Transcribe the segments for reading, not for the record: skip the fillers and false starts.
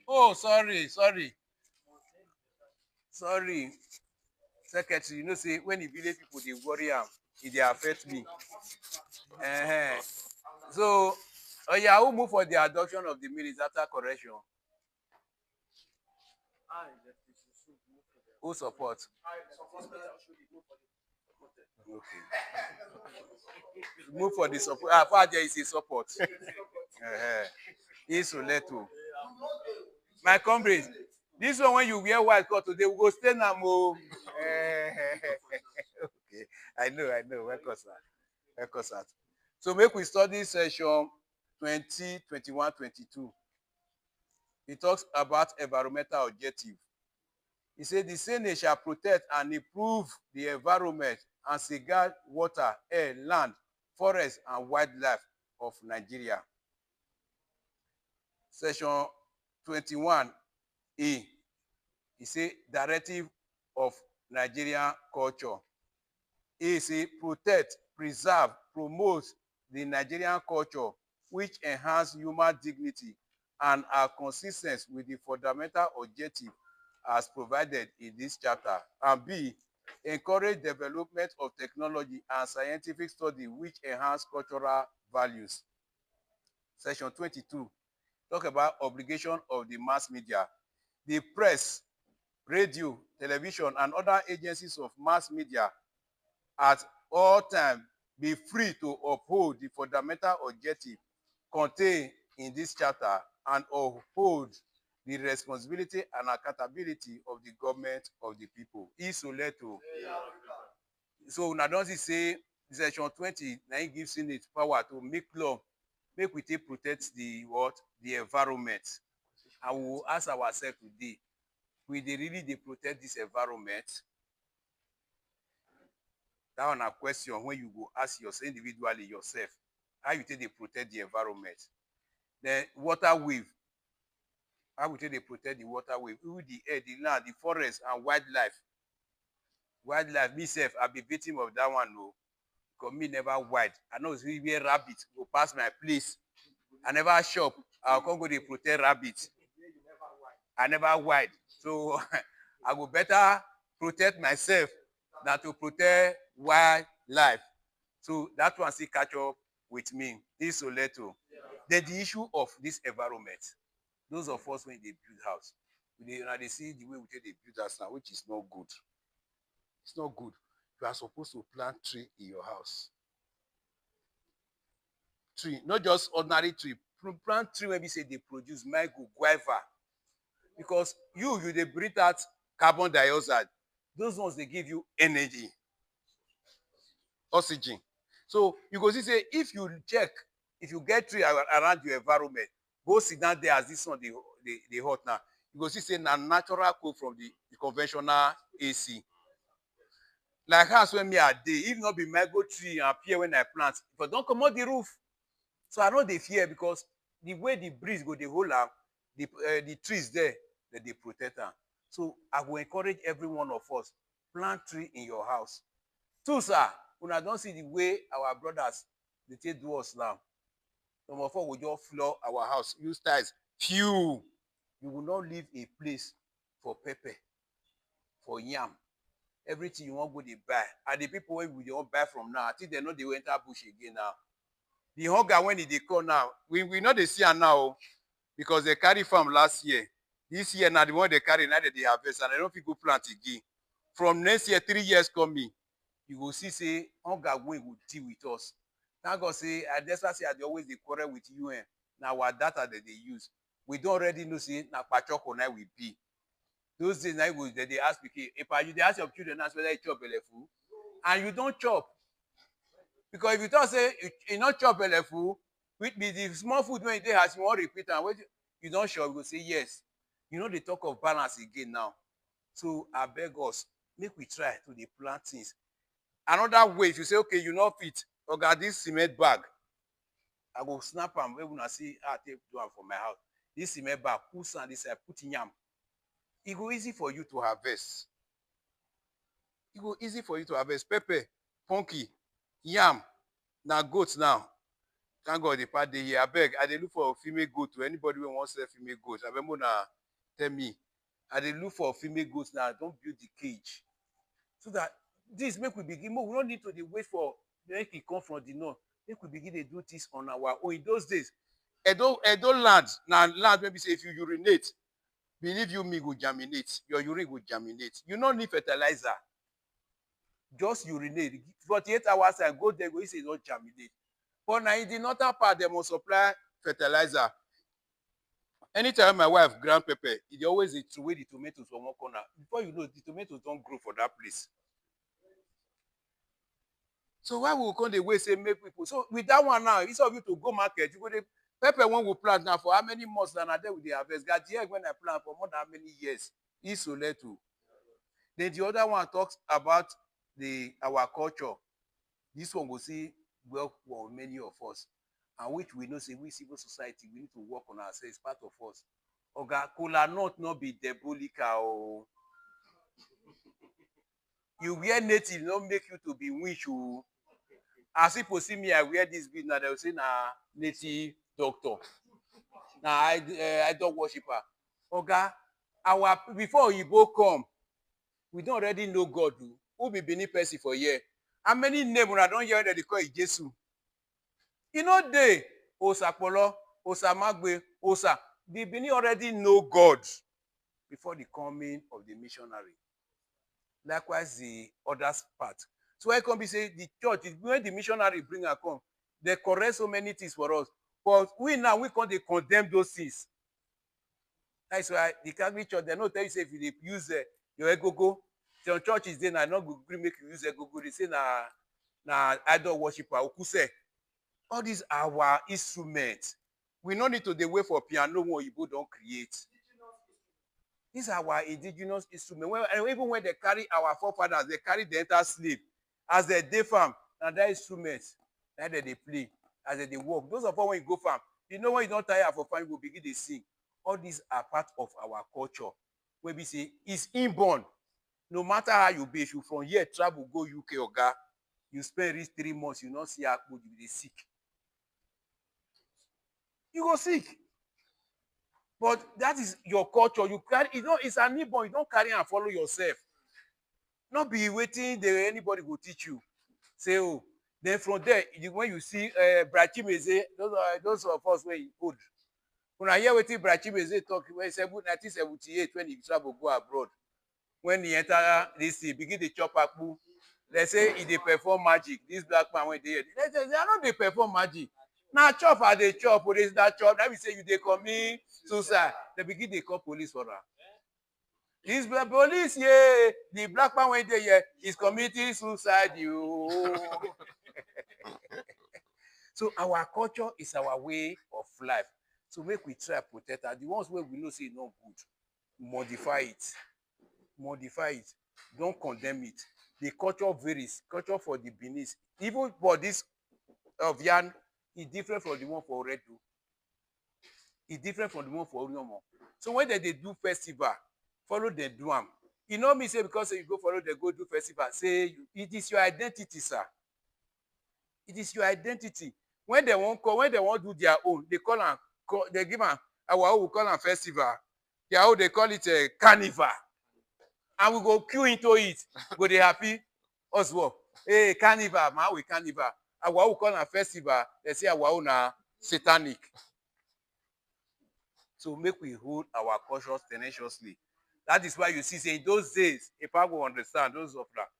Oh, sorry. Secretary, say when the village people they worry am, they affect me. Uh-huh. So, yeah, who move for the adoption of the minutes after correction? Who support? Okay. Move for the support. Far there is a support. Uh-huh. Isoleto. My comrade, this one when you wear white coat today, we go stay now more. Okay, I know. Welcome, sir. Welcome, sir. So make we study session 2021-22. It talks about environmental objective. He said the Senate shall protect and improve the environment and safeguard water, air, land, forest, and wildlife of Nigeria. Section 21A. He said directive of Nigerian culture. He said protect, preserve, promote the Nigerian culture which enhance human dignity and are consistent with the fundamental objective as provided in this chapter. And B, encourage development of technology and scientific study which enhance cultural values. Section 22, talk about obligation of the mass media. The press, radio, television, and other agencies of mass media at all times be free to uphold the fundamental objective contained in this chapter and uphold the responsibility and accountability of the government of the people. Isoleto. So una don see say section 20 now gives Senate power to make law make we take protect the what? The environment. And we will ask ourselves today, will they really dey protect this environment? That one a question when you go ask yourself individually yourself, how you take dey protect the environment. Then water wave, how we take dey protect the water wave, even the air, the land, the forest, and wildlife. Me sef, I be victim of that one o. Because me never wild. I know see where rabbit go pass my place. I never shop. I come go dey protect rabbit. I never wild. So I go better protect myself than to protect wildlife. So that one still catch up with me. This Soleto. Then the issue of this environment. Those of us when they build house, they see the way we take they build house now, which is not good. It's not good. You are supposed to plant tree in your house. Tree, not just ordinary tree. Plant tree when we say they produce mango, guava. Because you they breathe out carbon dioxide. Those ones they give you energy, oxygen. So you go see say if you check, if you get tree around your environment, go sit down there as this one they hot now. You go see say na natural cold from the conventional AC. Like house when me a dey, if not be mango tree and pear when I plant, but don't come out the roof. So I know they fear because the way the breeze go the whole am, the trees there that they protect am. So I will encourage every one of us, plant tree in your house. Two, sir, una don see the way our brothers dey take do us now. Some of us will just floor our house, use tiles. Phew! You will not leave a place for pepper, for yam. Everything you wan go dey buy. And the people wey we dey wan buy from now, I think they no dey enter bush again now. The hunger when e dey come now, we no dey see am now o, because they carry farm last year. This year na the one they carry now they dey harvest and they no fit go plant again. From next year, 3 years coming, you go see say hunger wey go deal with us. Thank God say that's why say I dey always dey quarrel with UN. Na our data that they use. We don already know say na pachoko na we be. Those days na go they ask pikin, if you dey ask your children ask whether you chop belle full, and you don chop. Because if you talk say you no chop belle full, with the small food wey you dey house, you wan repeat am, you don chop, you go say yes. You know dey talk of balance again now. So abeg us, make we try to dey plant things. Another way, if you say okay, you no fit, oga this cement bag, I go snap am wey una see how I take do am for my house. This cement bag, put sand inside, put yam. E go easy for you to harvest. E go easy for you to harvest. Pepper, pumpkin, yam, na goat now. Thank God the part dey here. Abeg, I dey look for female goat to anybody wey wan sell female goat. Abeg, una tell me. I dey look for female goat now. Don't build the cage. So that this make we begin. We don't need to dey wait for make e come from the north. Make we begin dey do this on our own. In those days, Edo land na land wey be say if you urinate, believe you me, go germinate. Your urine go germinate. You no need fertilizer. Just urinate. 48 hours and go there, go say e don germinate. But now in the northern part, they must supply fertilizer. Anytime my wife ground pepper, e dey always dey throway the tomatoes from one corner. Before you know, the tomatoes don grow for that place. So why we go come dey wait say make people? So with that one now, instead of you to go market, you go dey pepper when we plant now for how many months now? Na there we dey harvest. Got the egg when I plant for more than how many years? Isoleto. Then the other one talks about our culture. This one will see work for many of us, and which we know say we civil society we need to work on ourselves. Part of us. Oga, kola nut not be diabolical. Oh. You wear native, not make you to be witch. Oh. As people see me, I wear this bead now. They will say, "Nah, native doctor. Nah, I don't worshiper." Oga, before Igbo come, we don't already know God. Who be Benin person for here? How many names I don't hear that they call it Jesus? You know they Osapolo, Osamagbe, Osa. The Benin already know God before the coming of the missionary. Likewise, the other part. So I can be say the church, when the missionary bring her come, they correct so many things for us. But we can't condemn those things. That's why the Catholic Church, they don't tell you say if you use your egogo, your church is there now, not going to make you use egogo. They say na idol worshiper, okuse. All these are our instruments. We don't need to wait for piano when you don't create. These are our indigenous instruments. Even when they carry our forefathers, they carry the entire slave. As they farm, and that instruments that they play, as they work. Those of us when you go farm, you know when you don't tire for farm, you will begin to sing. All these are part of our culture. Where we say it's inborn. No matter how you be, you from here travel go UK or Ga, you spend at least 3 months, you not see how good you be sick. You go sick. But that is your culture. You carry it's an inborn. You don't carry and follow yourself. Not be waiting there anybody will teach you. Say, oh, then from there, when you see Brachimeze, those of us when you old. When I hear what Brachimeze talk, when 1978, when he travel go abroad, when he enter this, he begin to chop akpu. They say he perform magic. This black man when they say they are not they perform magic. Now chop are they chop, or is that chop? Let me say you they commit suicide. They begin to call police for that. This black police, yeah, the black man went there, yeah, is committing suicide. You. So our culture is our way of life. So make we try protect her. The ones where we know say not good, modify it. Modify it. Don't condemn it. The culture varies. Culture for the Benin, even for this of Yan, is different from the one for Redu. It's different from the one for Oriomo. So when they do festival, follow them do them. You know me say because you go follow them go do festival, say it is your identity, sir. It is your identity. When they won't call, when they won't do their own, they call them, they give them our own, we call them festival. Their own, they call it a carnival. And we go queue into it. Go they happy. Us well. Hey, carnival, man, we carnival. Our own call them festival. They say our own are satanic. So make we hold our culture tenaciously. That is why you see, say in those days, if I will understand those of that.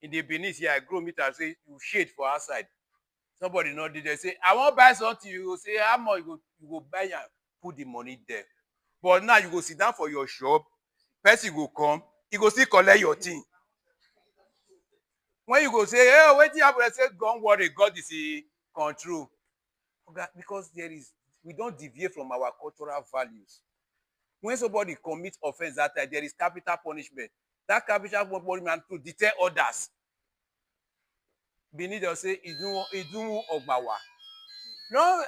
In the Benin here, I grow meat and say you shade for outside. Somebody not did they say, I want to buy something, you go say, how much you go buy and put the money there. But now you go sit down for your shop, person go come, he go still collect your thing. When you go say, hey, wait till I say, don't worry, God is in control. Because we don't deviate from our cultural values. When somebody commits offense that time, there is capital punishment. That capital punishment to deter others. Benin, they'll say, Idun Ogbawa. No,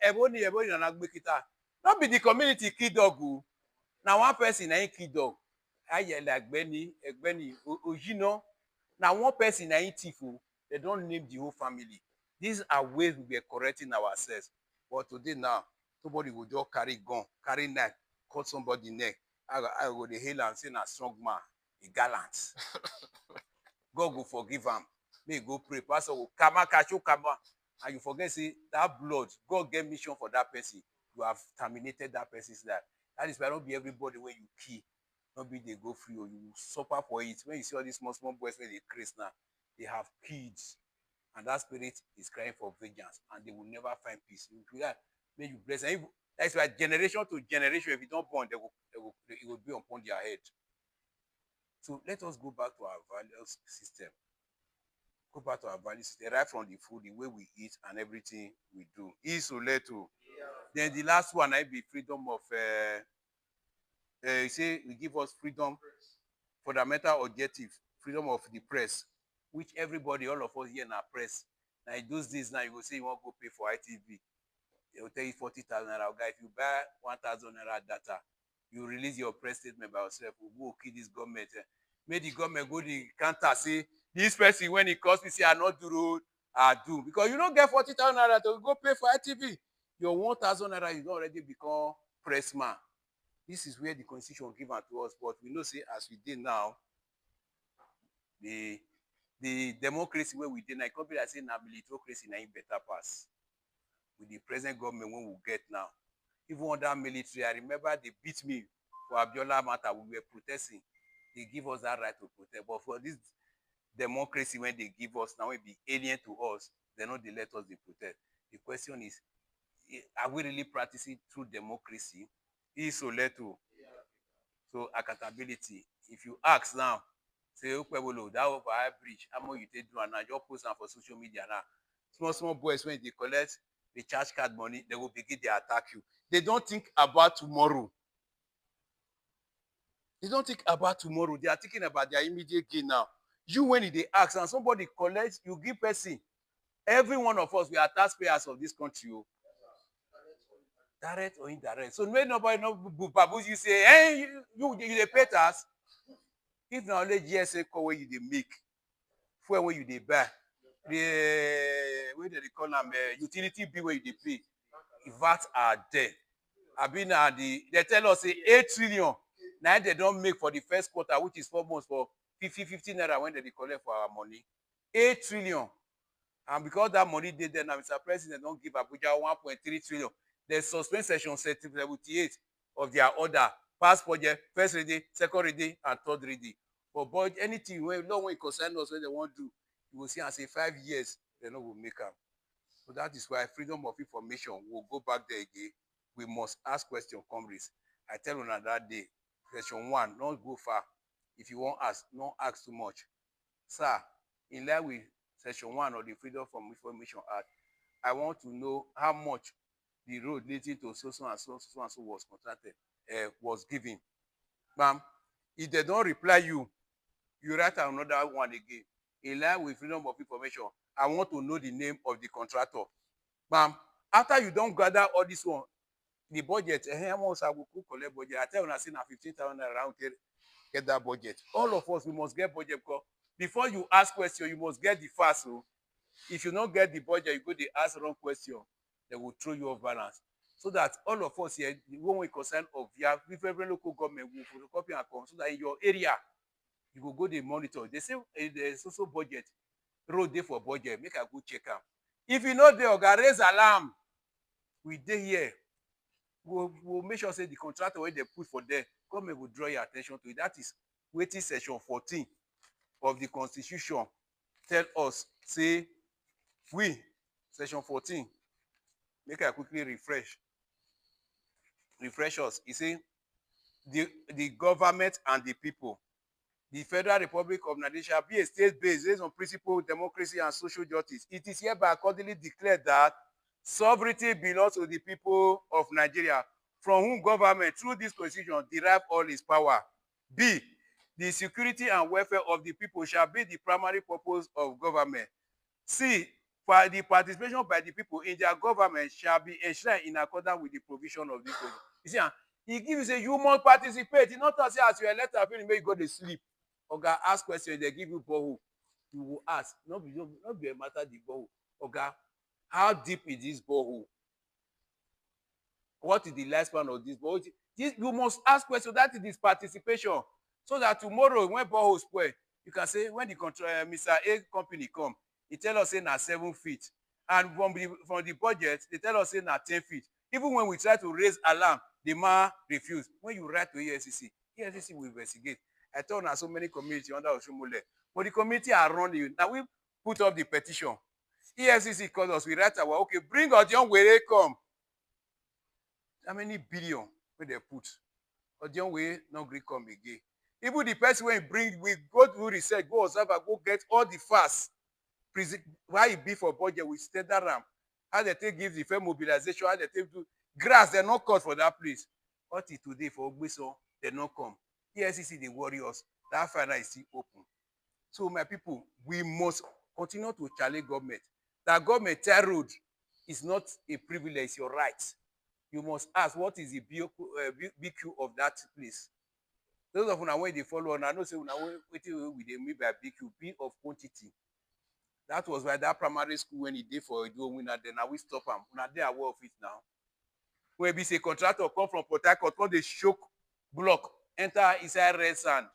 everybody not be the community kill dog. Now one person ain't kill dog. I like Benny, Ojino. Now one person ain't thief. They don't name the whole family. These are ways we were correcting ourselves. But today now, somebody will just carry gun, carry knife, cut somebody neck. I go dey hail am say na strong man, a gallant. God go forgive am. May go pray. Pastor go kama kashu kama. And you forget, say that blood, God get mission for that person. You have terminated that person's life. That is why not be everybody when you kill, not be they go free or you suffer for it. When you see all these small, small boys when they crazy now, they have kids. And that spirit is crying for vengeance. And they will never find peace. You do that, may you bless them. That's why generation to generation, if you don't born, it will be upon their head. So let us go back to our values system. Go back to our value system, right from the food, the way we eat, and everything we do. Isoleto. Then the last one, I be freedom of. You say we give us freedom, fundamental objective, freedom of the press, which everybody, all of us here now press. Now in those days, now you go say you want to go pay for ITV. They will tell you 40,000 naira. Guy, if you buy 1,000 naira data, you release your press statement by yourself. We'll go kill this government. Make the government go the counter, say, this person, when he calls me, say, I not do road, I do. Because you don't get 40,000 naira to go pay for ITV. Your 1,000 naira, you don't already become pressman. This is where the constitution given to us. But we know, say, as we did now, the democracy where we did now, company that say, now militocracy, now better pass. With the present government when we get now. Even under military, I remember they beat me for Abiola matter. We were protesting. They give us that right to protest. But for this democracy, when they give us now, it be alien to us. They not they let us they protest. The question is, are we really practicing true democracy? Isoleto. So accountability. If you ask now, say, Okpebolo, that over high bridge, how much you take do and now just post them for social media now. Small, small boys, when they collect the charge card money, they will begin to attack you. They don't think about tomorrow. They don't think about tomorrow. They are thinking about their immediate gain now. You, when they ask and somebody collects, you give person. Every one of us, we are taxpayers of this country. Direct or indirect. So when nobody no baboos, you say, hey, you they pay tax. If na only GSA call where you dey make, fuel where you dey buy, the wey they call them utility bill where you dey pay, VAT are there. Abi na they tell us say 8 trillion. Now they don't make for the first quarter, which is 4 months for 50 naira when they collect for our money. 8 trillion. And because that money dey there now, Mr. President don't give Abuja 1.3 trillion. They suspend section 78 of their order. Pass budget, first reading, second reading, and third reading. For budget, anything when it concern us when they want to do, you will see and say 5 years, they no will make them. So that is why freedom of information will go back there again. We must ask questions, comrades. I tell you that day, question 1, don't go far. If you want ask, don't ask too much. Sir, in line with section 1 of the Freedom from Information Act, I want to know how much the road leading to so and so was contracted, was given. Ma'am, if they don't reply you, you write another one again. In line with freedom of information, I want to know the name of the contractor. Ma'am, after you don't gather all this one, the budget, how much I will collect budget? I tell you, I say now 15,000 around get that budget. All of us, we must get budget because before you ask question, you must get the facts. So if you don't get the budget, you go to ask wrong question, they will throw you off balance. So that all of us here, when we concern of your every local government will photocopy and come, so that in your area, you will go to monitor. They say there's also budget, road day for budget, make a good check out. If you know the organ, raise alarm. We dey here. We'll make sure say the contractor where they put for there, government will draw your attention to it. That is waiting section 14 of the Constitution. Tell us, say, we, section 14, make I quickly refresh us. You see, the government and the people. The Federal Republic of Nigeria shall be a state based on principle, democracy, and social justice. It is hereby accordingly declared that sovereignty belongs to the people of Nigeria, from whom government, through this constitution, derive all its power. B. The security and welfare of the people shall be the primary purpose of government. C. For the participation by the people in their government shall be enshrined in accordance with the provision of this constitution. You see, he gives you you must participate. He not say as you elect a feeling, make you go to sleep. Oga, ask question, they give you borehole. You will ask. Not be a matter the borehole. Oga, How deep is this borehole? What is the lifespan of this borehole? This, you must ask questions. That is this participation. So that tomorrow, when borehole spoil, you can say, when the control, Mr. A company come, he tell us say na 7 feet. And from the budget, they tell us say na 10 feet. Even when we try to raise alarm, the man refuse. When you write to EFCC, EFCC will investigate. I told na so many communities under Oshomole. But the community are running. Now we put up the petition. EFCC called us, we write our, okay, bring Odion Were come. How many billion wey they put? Odion Were no gree come again. Even the person wey bring, we go do research, go observe, go get all the facts. Why e be for budget, we study am. How they take give the fair mobilization, how they take do grass, they no cut for that place. Until today for Ogbeso, they no come. EFCC dey worry us. That file is still open. So my people, we must continue to challenge government. That government tear road is not a privilege, it's your right. You must ask, what is the BQ of that place? Those of una when they follow on, I know say una wetin we dey mean by BQ, B of quantity. That was why that primary school when he did for Edo winner, then now we stop am. Una dey aware of it now. When be say contractor come from Port Harcourt, come dey choke block, enter inside red sand.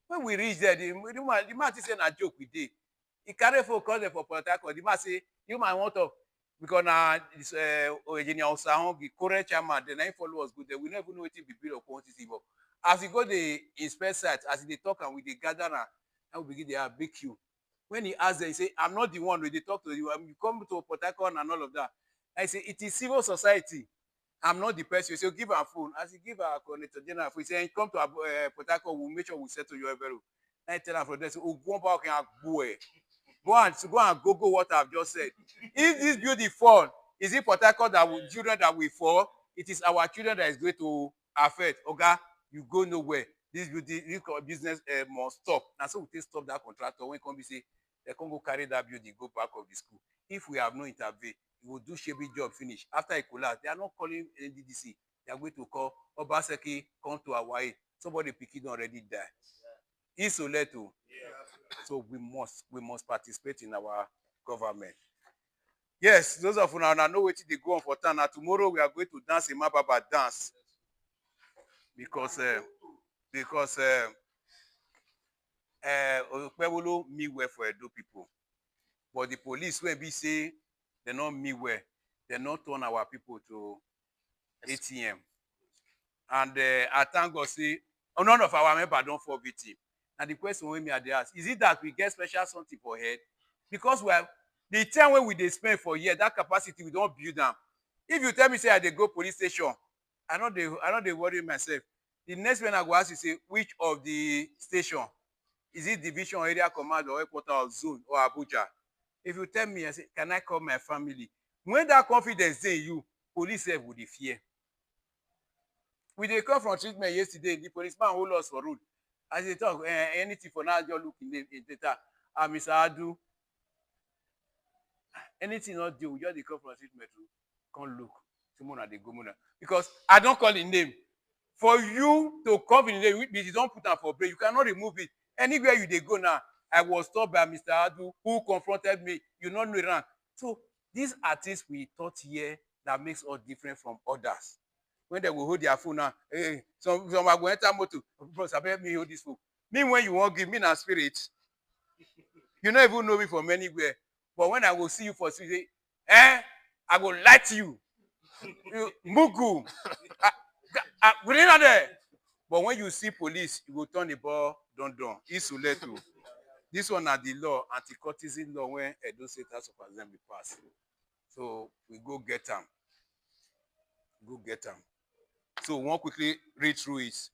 When we reach there, the man say na joke we dey. He carry phone call them for Port Harcourt. The man say, you might want to, because na this engineer Osahon, the current chairman, then he follow us good there. We never know wetin be bill of quantity, but as he go the inspect site, as they talk and we dey gather now, and we begin dey have BQ. When he ask them, he say, I'm not the one wey dey talk to you. You come to Port Harcourt and all of that. I say, it is civil society. I'm not the person. So give her phone. As he give her coordinator general, he say, come to Port Harcourt, we'll make sure we settle your every. I tell her from there, say, oh, go back and go and Google what I've just said. If this building fall, is it Port Harcourt that will children that will fall? It is our children that is going to affect. Okay, you go nowhere. This business must stop. And so we take stop that contractor. When come be say, they can go carry that building, go back of the school. If we have no intervene, we will do shabby job finish. After it collapse, they are not calling NDDC. They are going to call Obaseki, come to our aid. Somebody picking already die. Isoleto. So we must participate in our government. Yes, those of una know wetin dey go on for town. Now tomorrow we are going to dance a Mababa dance. Because Okpebolo me well for Edo people. But the police when be say they not me well, they not turn our people to ATM. And I thank God say none of our members don't fall victim. And the question when me at the ask, is it that we get special something for head? Because we have the time when we dey spend for year, that capacity we don't build them. If you tell me say I dey go police station, I know they worry myself. The next one I go ask you say which of the station? Is it division, area command, or headquarters, or zone, or Abuja? If you tell me, I say, can I call my family? When that confidence in you, police self would fear. We dey come from treatment yesterday, the policeman hold us for road. As they talk, anything for now, just look in data. Mr. Adu, anything not do, we just dey come from treatment to come look. Tomorrow they go mona. Because I don't call the name. For you to come in the name, you don't put am for break. You cannot remove it. Anywhere you dey go now, I was stopped by Mr. Adu who confronted me. You not know rank. So these are things we taught here that makes us different from others. When they will hold their phone now, hey, some are going to enter motor. Bros, I bet me hold this phone. Me when you won't give me na spirit. You don't even know me from anywhere. But when I will see you for say, I will light you. Mugu. We didn't there. But when you see police, you will turn the ball don. Isuletu. This one are the law, anti-cultism law when Edo State House of Assembly pass. So we go get them. Go get them. So we want quickly read through it.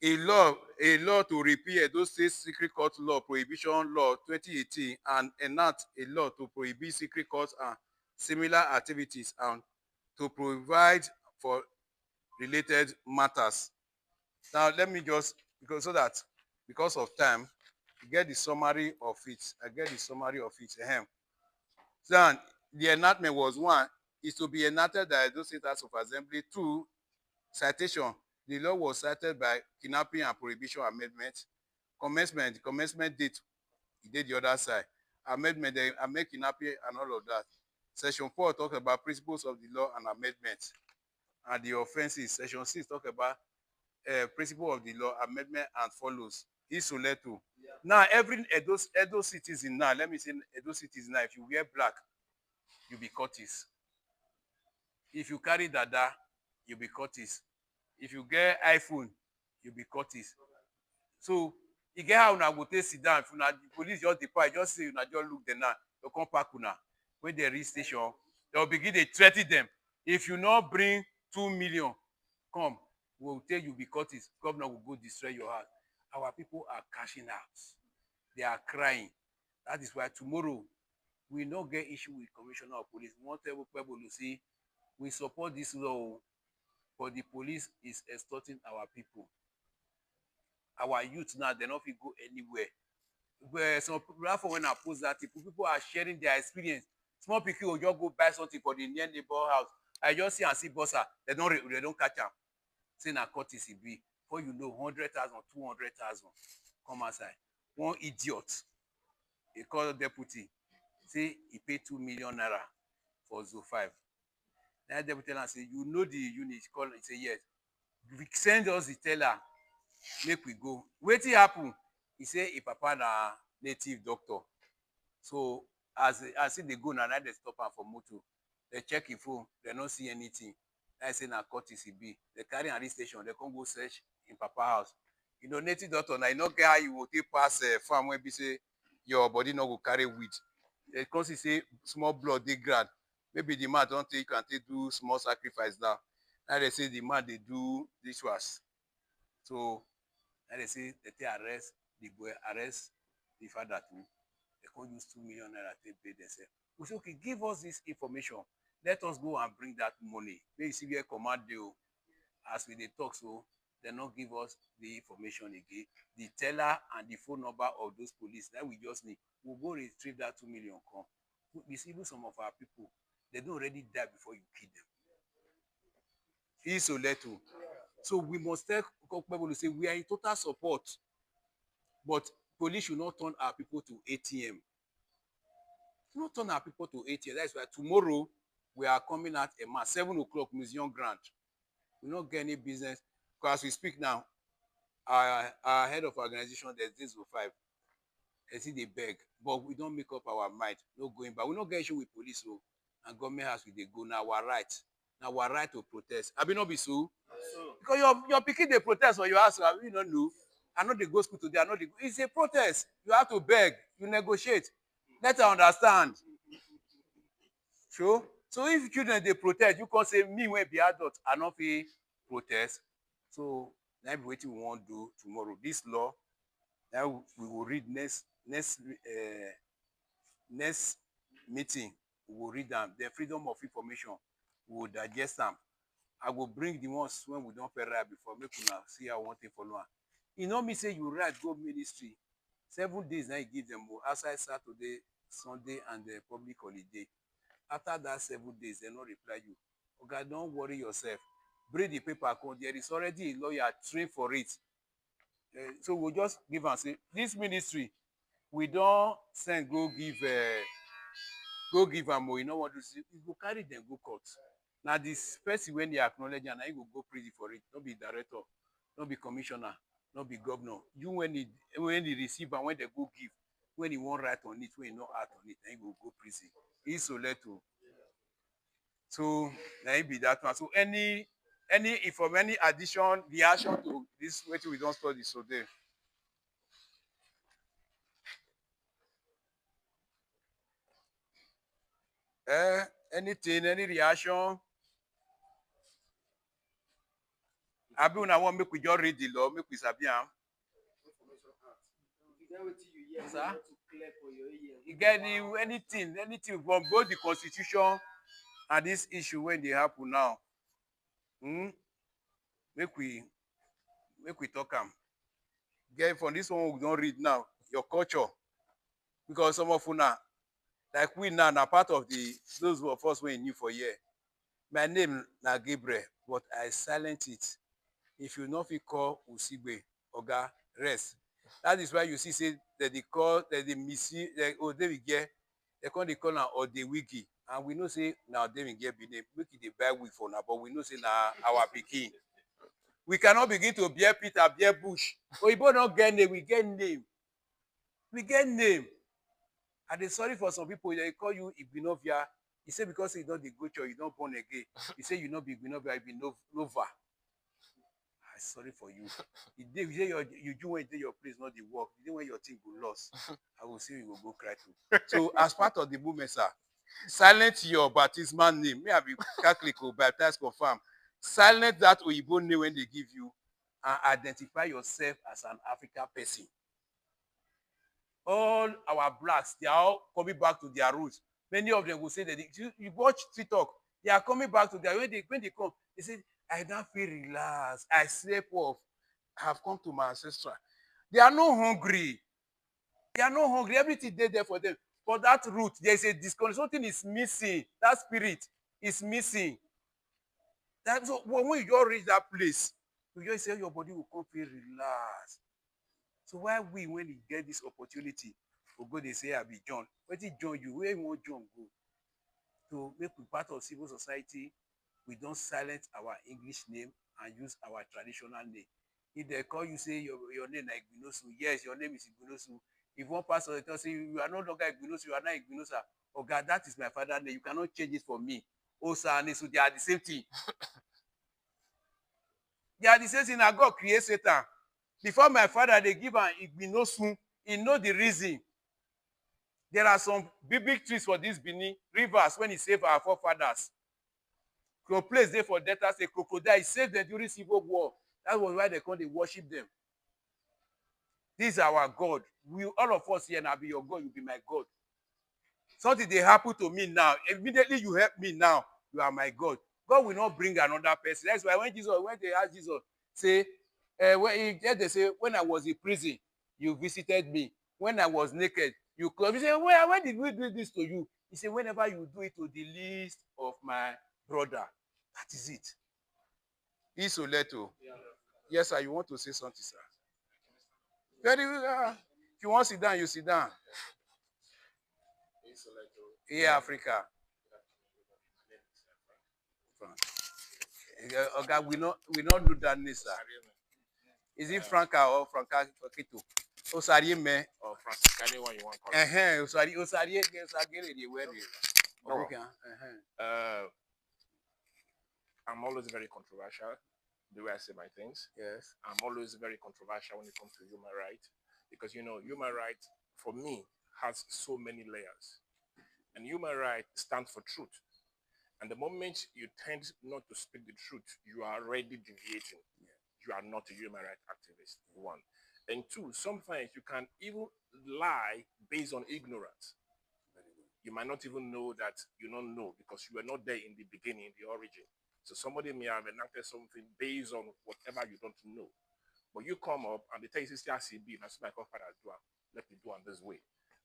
A law to repeal Edo State Secret Court Law Prohibition Law 2018 and enact a law to prohibit secret courts and similar activities and to provide for related matters. Now let me just because of time, get the summary of it. I get the summary of it. So the enactment was one, is to be enacted by Edo State House of Assembly. Two, citation. The law was cited by Kidnapping and Prohibition Amendment. Commencement, the commencement date, he did the other side. amendment, amend kidnapping and all of that. Section 4 talks about principles of the law and amendments and the offenses. Section 6 talks about principle of the law, amendment and follows. Isoleto. Yeah. Now, every Edo citizen now, let me say Edo citizen now, if you wear black, you be Curtis. If you carry dada, you be Curtis. If you get iPhone, you be Curtis. So, you get how una go take sit down. If una, the police just depart, just say una just look them now, you come park una. When they reach station, they'll begin to threaten them. If you not bring 2 million, come, we'll tell you be Curtis. Governor will go destroy your house. Our people are cashing out. They are crying. That is why tomorrow we not get issue with commissioner of police. We want people to say we support this law, but the police is extorting our people. Our youth now, they not fit go anywhere. Where some people, when I post that, people are sharing their experience. Small people will just go buy something for the near neighbor house. I just see and see bossa. They don't catch them. Say na courtesy be. Before you know, 100,000, 200,000 come outside. One idiot, he called deputy, say he paid 2 million naira for Zo 5. Then deputy tell am say, you know the unit? He call, he say yes. Send us the teller, make we go. Wetin happen? He say him papa na native doctor. So as he dey go na they stop am for motor. They check him phone, they no see anything. I say na courtesy be. They carry am reach station, they come go search him papa house. You know, native doctor na you no get how you go take pass farm wey be say your body no go carry weed. They come see say small blood dey ground. Maybe the man don take and take do small sacrifice now. Now they say the man dey do rituals. So now they say they take arrest the boy, arrest the father too. They can't use 2 million naira to pay themselves. We say, okay, give us this information. Let us go and bring that money. May you see where command deal. As we dey talk, so they not give us the information again. The teller and the phone number of those police that we just need. We'll go retrieve that 2 million come. We see even some of our people, they don't already die before you kill them. It's so little. So we must tell people to say we are in total support, but police should not turn our people to ATM. Not turn our people to ATM. That's why tomorrow we are coming at a mass 7 o'clock Museum Grant. We not get any business because as we speak now, our head of organization there's this 05. They see they beg, but we don't make up our mind. No going back. We not get issue with police, so and government house we they go now. Our right. Now our right to protest. I be not be so. Because you're picking the protest or you ask, you don't know. I know they go school today. I know they go. It's a protest. You have to beg. You negotiate. Let her understand. Sure. So if children they protest, you can say me when be adult, I not be protest. So now be waiting we want to do tomorrow. This law, now we will read next meeting. We will read them. The freedom of information. We will digest them. I will bring the ones when we don't pay right before make una see how one thing follow am. You know me say you write go ministry 7 days now you give them outside Saturday, Sunday and the public holiday. After that 7 days they no reply you. Okay, don't worry yourself. Bring the paper code. There is already a lawyer trained for it. So we'll just give and say this ministry we don't send go give am you know what to see. You go carry them go court. Now this person when they acknowledge and you go prison for it, not be director, not be commissioner, not be governor. You when he receive and when they go give, when he won't write on it, when he not act on it, then he go prison. It's so little. So now be that one. So any from any addition, reaction to this what we don't study so there. Anything, any reaction? Abi una want make we just read the law, make we sabi am. Sir? You get anything from both the constitution and this issue when they happen now. Make we talk am. Get from this one we don't read now, your culture. Because some of una, like we now, are part of those of us when new for year. My name na Gabriel, but I silent it. If you not fit call Usigbe, Oga, rest. That is why you see say that they call that they misuse they will get they call now or the wiki. And we know say now they will get be name make it dey buy wig for now, but we know say now our pikin. We cannot begin to bear Peter, bear Bush. Oyibo don't get name, we get name. We get name. And they sorry for some people, they call you Igbinovia. He say because you don't dey go church, you don't born again. He say you not be Igbinovia, you be Nova. I'm sorry for you. The day you do when your place not the work, the day when your thing go lost, I will see you will go cry too. So as part of the movement, sir, silence your baptismal name. May I be Catholic or baptized confirm. Silence that Oyibo name when they give you and identify yourself as an African person. All our blacks, they are all coming back to their roots. Many of them will say that you watch TikTok, they are coming back to their when they come, they say, I don't feel relaxed. I slept off. I have come to my ancestral. They are not hungry. They are not hungry. Everything there for them. For that root, there is a disconnect. Something is missing. That spirit is missing. That's so when you just reach that place, you just say your body will come feel relaxed. So why we, when we get this opportunity, we go they say I be John. Where did John you? Where you want John go? To make we part of civil society, we don't silence our English name and use our traditional name. If they call you say your name is Igbinosu, yes, your name is Igbinosu. If one pastor tell say you are no longer Igbinosu, you are not Igbinosa. Oh God, that is my father's name. You cannot change it for me. Osa and Esu, they are the same thing. They are the same thing. Now God create Satan. Before my father, they give an Igbinosu. He know the reason. There are some big trees for this Benin rivers when he saved our forefathers. So place there for debtors, a crocodile. He saved them during civil war. That was why they come, they worship them. This is our God. We all of us here now be your God, you be my God. Something they happen to me now. Immediately you help me now, you are my God. God will not bring another person. That's why when they ask Jesus, say, they say, when I was in prison, you visited me. When I was naked, you clothed me. He say, when did we do this to you? He said, whenever you do it to the least of my brother. That is it. Isoleto. Yeah. Yes, sir. You want to say something, sir? Very well. If you want to sit down, you sit down. Yeah, Africa. Okay, we not do that, sir. Is it Franca or Franca Kito? Osarieme or Franciscan one you want to call it. Osari, I'm always very controversial the way I say my things. Yes. I'm always very controversial when it comes to human rights because human rights for me has so many layers, and human rights stands for truth. And the moment you tend not to speak the truth, you are already deviating. Yeah. You are not a human rights activist. One. And two, sometimes you can even lie based on ignorance. You might not even know that you don't know because you were not there in the beginning, the origin. So somebody may have enacted something based on whatever you don't know. But you come up and they tell you, CRCB, that's my father do. Let me do it this way.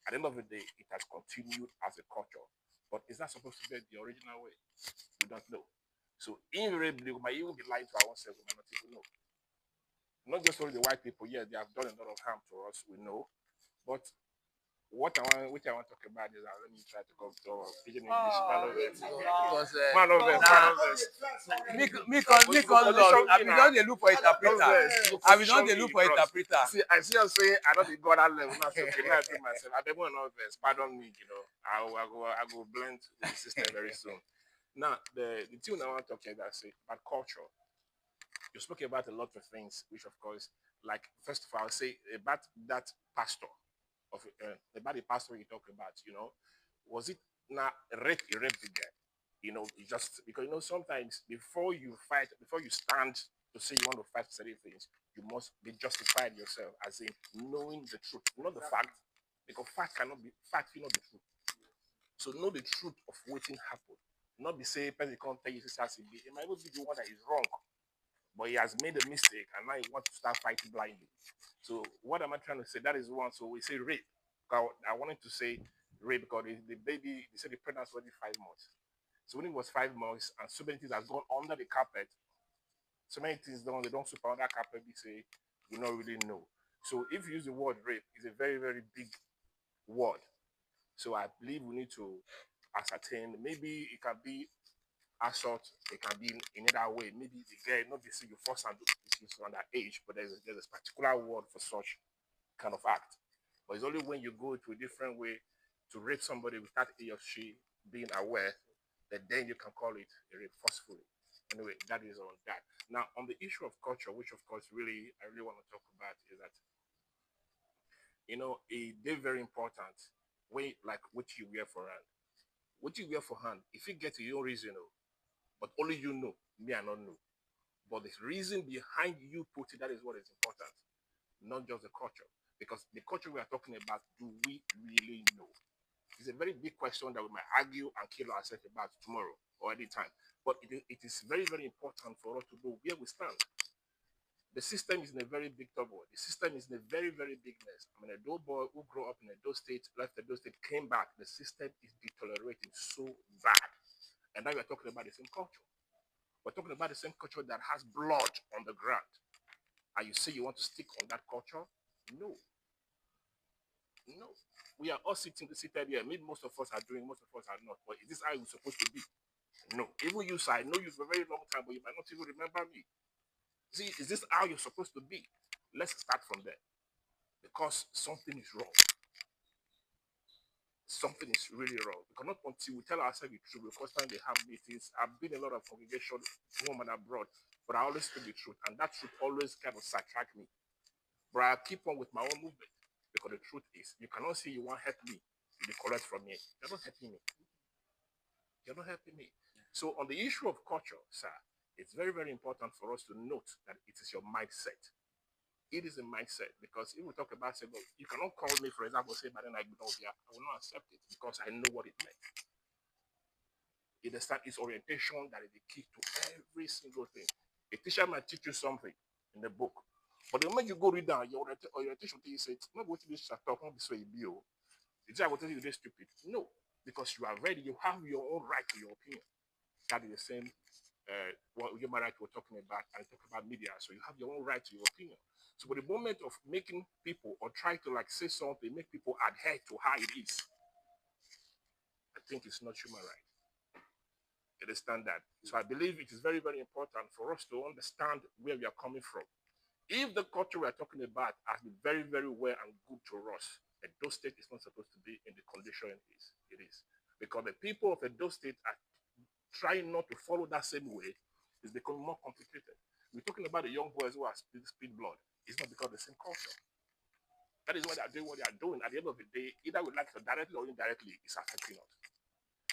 At the end of the day, it has continued as a culture. But is that supposed to be the original way? We don't know. So invariably, we might even be lying to ourselves, we might not even know. Not just only the white people, yes, they have done a lot of harm to us, we know. But which I want to talk about is let me try to go to pidgin English. Man of this. Me call Lord. I be don dey look for interpreter. I be don dey look for interpreter. See, I see you saying I don't go that level. Now, okay, now I do myself. I don't know this. Pardon me, I go blend the system very soon. Now, the thing I want to talk about is about culture. You spoke about a lot of things, which of course, like first of all, I'll say about that pastor about the pastor you talk about. Was it not rape the guy? Just because sometimes before you fight, before you stand to say you want to fight for certain things, you must be justified yourself, as in knowing the truth, not the fact, because fact cannot be not the truth. So know the truth of what happened. Not be say person can't tell you this has to be. It might even be the one that is wrong, but he has made a mistake and now he wants to start fighting blindly. So what am I trying to say? That is one. So we say rape. I wanted to say rape because the baby, they said the pregnancy was only 5 months. So when it was 5 months and so many things has gone under the carpet, so many things they don't super under carpet, we say we don't really know. So if you use the word rape, it's a very, very big word. So I believe we need to ascertain. Maybe it can be assault, it can be in another way. Maybe the girl, not be see you force and she's underage, but there's a particular word for such kind of act. But it's only when you go to a different way to rape somebody without he or she being aware that then you can call it a rape forcefully. Anyway, that is on that. Now, on the issue of culture, which of course I really want to talk about is that they're very important. Way like what you wear for hand. What you wear for hand, if you get your own reason, but only you know, me I not know. But the reason behind you put it, that is what is important, not just the culture. Because the culture we are talking about, do we really know? It's a very big question that we might argue and kill ourselves about tomorrow or any time. But it is very, very important for us to know where we stand. The system is in a very big trouble. The system is in a very, very big mess. I mean, a dope boy who grew up in Edo State, left Edo State, came back. The system is deteriorating so bad. And now we're talking about the same culture. We're talking about the same culture that has blood on the ground. And you say you want to stick on that culture? No. No. We are all seated here. Maybe most of us are doing, most of us are not. But is this how it's supposed to be? No. Even you, sir, I know you for a very long time, but you might not even remember me. See, is this how you're supposed to be? Let's start from there. Because something is wrong. Something is really wrong. We cannot until we tell ourselves the truth. Because time they have meetings. I've been in a lot of congregation, home and abroad, but I always speak the truth. And that truth always kind of sidetrack me. But I keep on with my own movement. Because the truth is, you cannot say you want to help me. You be correct from me. You're not helping me. You're not helping me. So on the issue of culture, sir, it's very, very important for us to note that it is your mindset. It is a mindset because if we talk about say, well, you cannot call me, for example, say, but then I will not accept it because I know what it meant. You understand? It's orientation that is the key to every single thing. A teacher might teach you something in the book, but the moment you go read down, your orientation you say, it's not going to be shut up, not be so b.o. The teacher will tell you you're stupid. No, because you are ready, you have your own right to your opinion. That is the same what human rights we're talking about and talk about media. So you have your own right to your opinion. So for the moment of making people or try to like say something, make people adhere to how it is, I think it's not human right. You understand that? So I believe it is very, very important for us to understand where we are coming from. If the culture we are talking about has been very, very well and good to us, Edo State is not supposed to be in the condition it is. Because the people of Edo State are trying not to follow that same way, it's becoming more complicated. We're talking about the young boys who are speed blood. It's not because of the same culture. That is why they're doing what they are doing. At the end of the day, either we like it directly or indirectly, it's affecting us.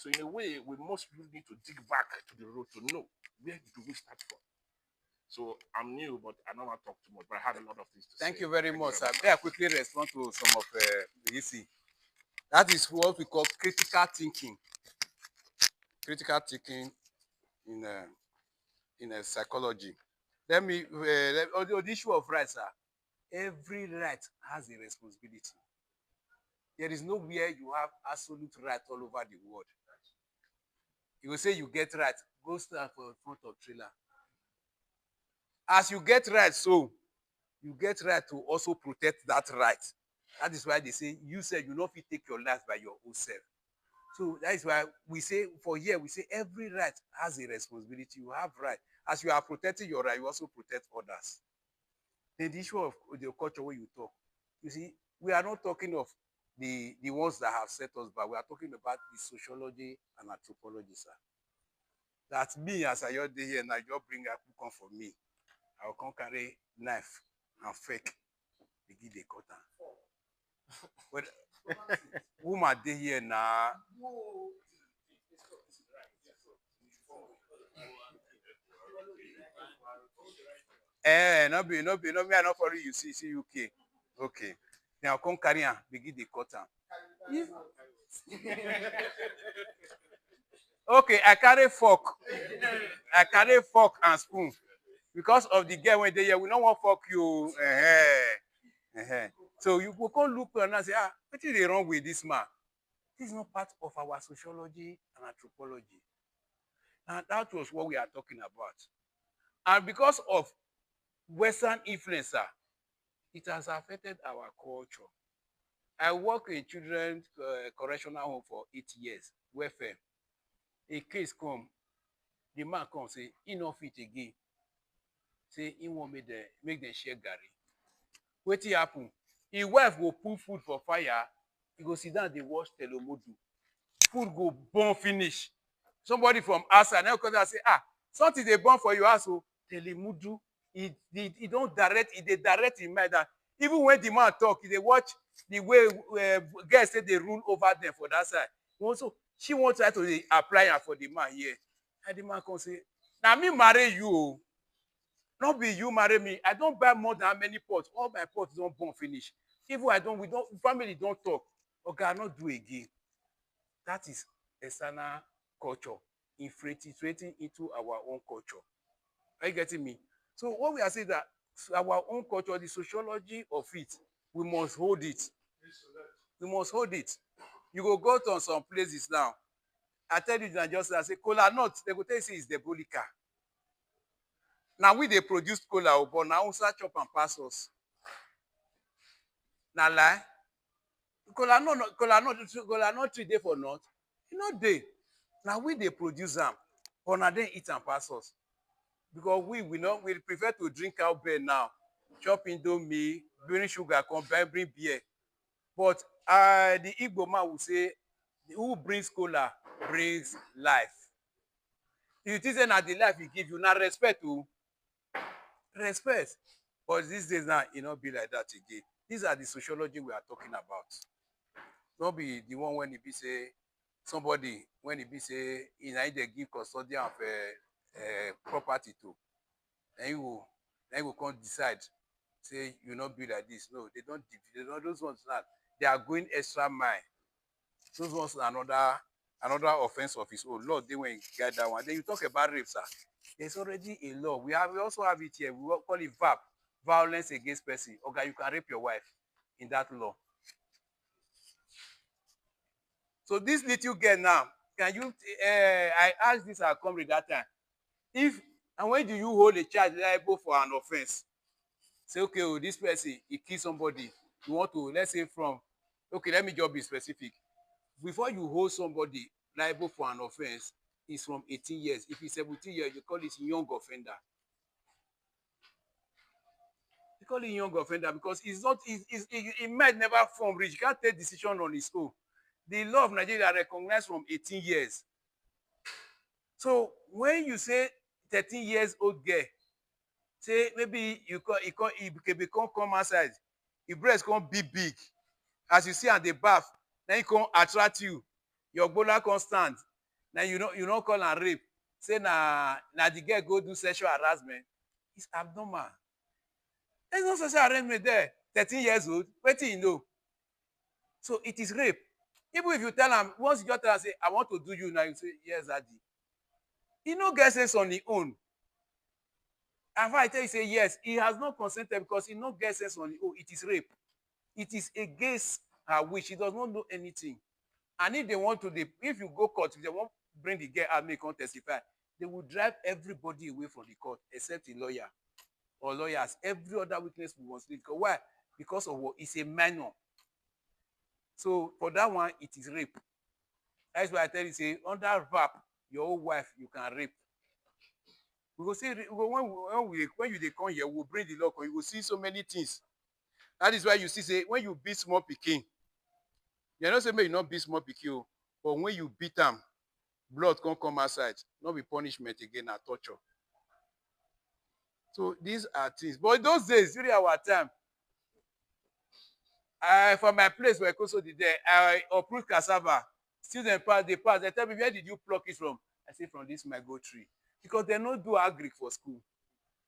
So in a way, we must really need to dig back to the root to know where do we start from. So I'm new, but I don't want to talk too much, but I had a lot of things to say. Thank you very much, sir. May I quickly respond to some of the issue. That is what we call critical thinking. Critical thinking in psychology. Let me on the issue of rights, sir. Every right has a responsibility. There is nowhere you have absolute right all over the world. You will say you get right, go stand for front of trailer. As you get right, so you get right to also protect that right. That is why they say you said you not fit take your life by your own self. So that is why we say for here we say every right has a responsibility. You have right. As you are protecting your right, you also protect others. Then the issue of the culture where you talk, you see, we are not talking of the ones that have set us back. We are talking about the sociology and anthropology, sir. That me as I just dey here now, just bring a book come for me. I will come carry knife and fake begin dey cut am. But woman dey here na. No be, no me I no follow you see UK. Okay. Now come carry am begin dey cut am. If okay, I carry fork. I carry fork and spoon. Because of the girl wey dey here, we no wan fork you. So you go come look and say, wetin dey wrong with this man? This is not part of our sociology and anthropology. And that was what we are talking about. And because of Western influencer, It has affected our culture. I work in children's correctional home for 8 years, welfare. A case come, the man come say, he no fit again. Say he wan make dem share garri. Wetin happen? Him wife go put food for fire, he go sit down dey watch telemudu. Food go burn finish. Somebody from outside now come and say, something dey burn for your house o. Telemudu, he don direct, he dey direct him mind that even when the man talk, he dey watch the way girls say dey rule over them for that side. Also, she wan try to dey apply am for the man here. And the man come say, na me marry you o. No be you marry me. I don buy more than how many pots. All my pots don burn finish. Even we don family don talk. Oga, I no do again. That is external culture infiltrating into our own culture. Are you getting me? So what we are saying that our own culture, the sociology of it, we must hold it. We must hold it. You go to some places now. I tell you, just I say cola nut. They go tell you say it's the bolika. Now we dey produce cola, but now Hausa chop and pass us. Na lie. Cola nut tree dey for north. E no dey. Na we dey produce am, but na dem eat and pass us. Because we prefer to drink cowbell now, chop indomie, bring sugar, come bring beer. But the Igbo man will say, who brings cola brings life. You think say na the life he give you, na respect o. Respect. But these days now, e no be like that again. These are the sociology we are talking about. No be the one when e be say somebody, when e be say na dey give custodian of property to, then you go come decide say you no be like this. No, they don't those ones now, they are going extra mile. Those ones are another offense of his own. Law dey when you get that one. Then you talk about rape, sir. There's already a law. We also have it here. We call it VAP, violence against person. Okay, you can rape your wife in that law. So this little girl now, can you? I asked this our comrade that time. And when do you hold a child liable for an offense? Say, okay, oh, this person, he killed somebody. You want to, let's say okay, let me just be specific. Before you hold somebody liable for an offense, it's from 18 years. If it's 17 years, you call it young offender. You call it young offender because it might never form rich. You can't take decision on his own. The law of Nigeria recognized from 18 years. So when you say 13 years old girl, say maybe he become come outside, your breast come big. As you see at the bath, then he come attract you. Your gbola come stand. Then you don't call am rape. Say na the girl go do sexual harassment. It's abnormal. There's no sexual harassment there. 13 years old, wetin you know? So it is rape. Even if you tell am, once you just tell am say, I want to do you now, you say, yes, daddy. He no get sense on his own. And if I tell you, say yes, he has not consented because he no get sense on his own. It is rape. It is against her wish. He does not know anything. And if they want to, if you go court, if they want to bring the girl out, make her testify, they will drive everybody away from the court except a lawyer or lawyers. Every other witness we must leave. Why? Because of what? It's a minor. So for that one, it is rape. That's why I tell you, say, under VAP, your own wife, you can rape. We go see when you dey come here, we will bring the law, you will see so many things. That is why you see, say, when you beat small pikin, you know say make you not beat small pikin, but when you beat am, blood come outside. Not be punishment again, na torture. So these are things. But those days, during our time, for my place where Koso did there, I uproot cassava. Students pass, they pass. They tell me, where did you pluck it from? I say, from this mango tree. Because they don't do agric for school.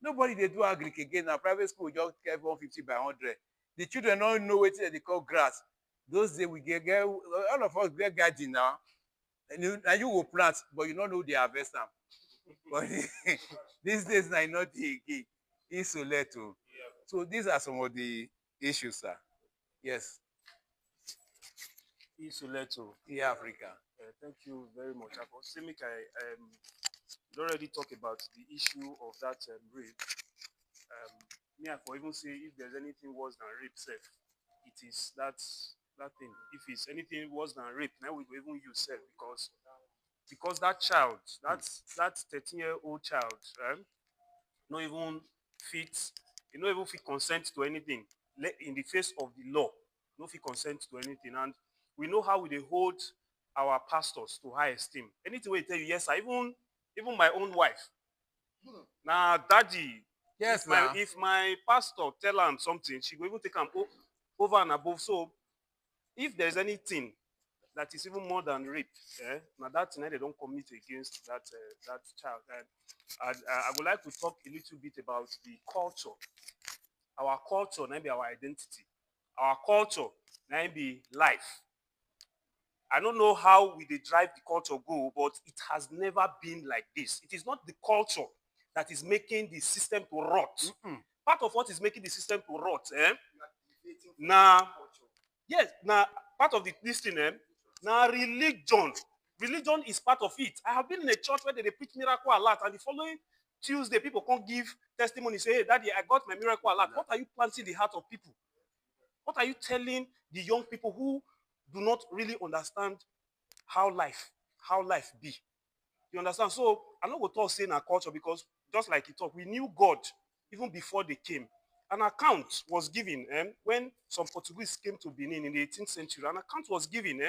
Nobody they do agric again. Now private school just get 150 by 100. The children don't know what they call grass. Those days we get all of us get garden now. And you will plant, but you don't know they harvest them. But these days now not the again. Insolate. So these are some of the issues, sir. Yes. Isoleto. Yeah, Africa. Thank you very much. Simic, you already talked about the issue of that rape. Yeah, for even say if there's anything worse than rape, self, it is that thing. If it's anything worse than rape, now we will even use self because that child, that 13-year-old child, not even fit, you not even fit consent to anything in the face of the law. No fit consent to anything, and we know how we dey hold our pastors to high esteem. Anything we tell you, yes, sir. Even my own wife. Now, daddy, Yes, now. if my pastor tell am something, she will even take am over and above. So, if there's anything that is even more than rape, now that thing they don't commit against that child. And I would like to talk a little bit about the culture. Our culture, now be our identity. Our culture, now be life. I don't know how we dey drive the culture go, but it has never been like this. It is not the culture that is making the system to rot. Part of what is making the system to rot, now, yes, now part of this thing, now religion. Religion is part of it. I have been in a church where they preach miracle alert, and the following Tuesday, people can't give testimony, say, hey, daddy, I got my miracle alert. What are you planting in the heart of people? What are you telling the young people who do not really understand how life be? You understand? So I'm not going to talk saying our culture, because just like you talk, we knew God even before they came. An account was given when some Portuguese came to Benin in the 18th century. An account was given.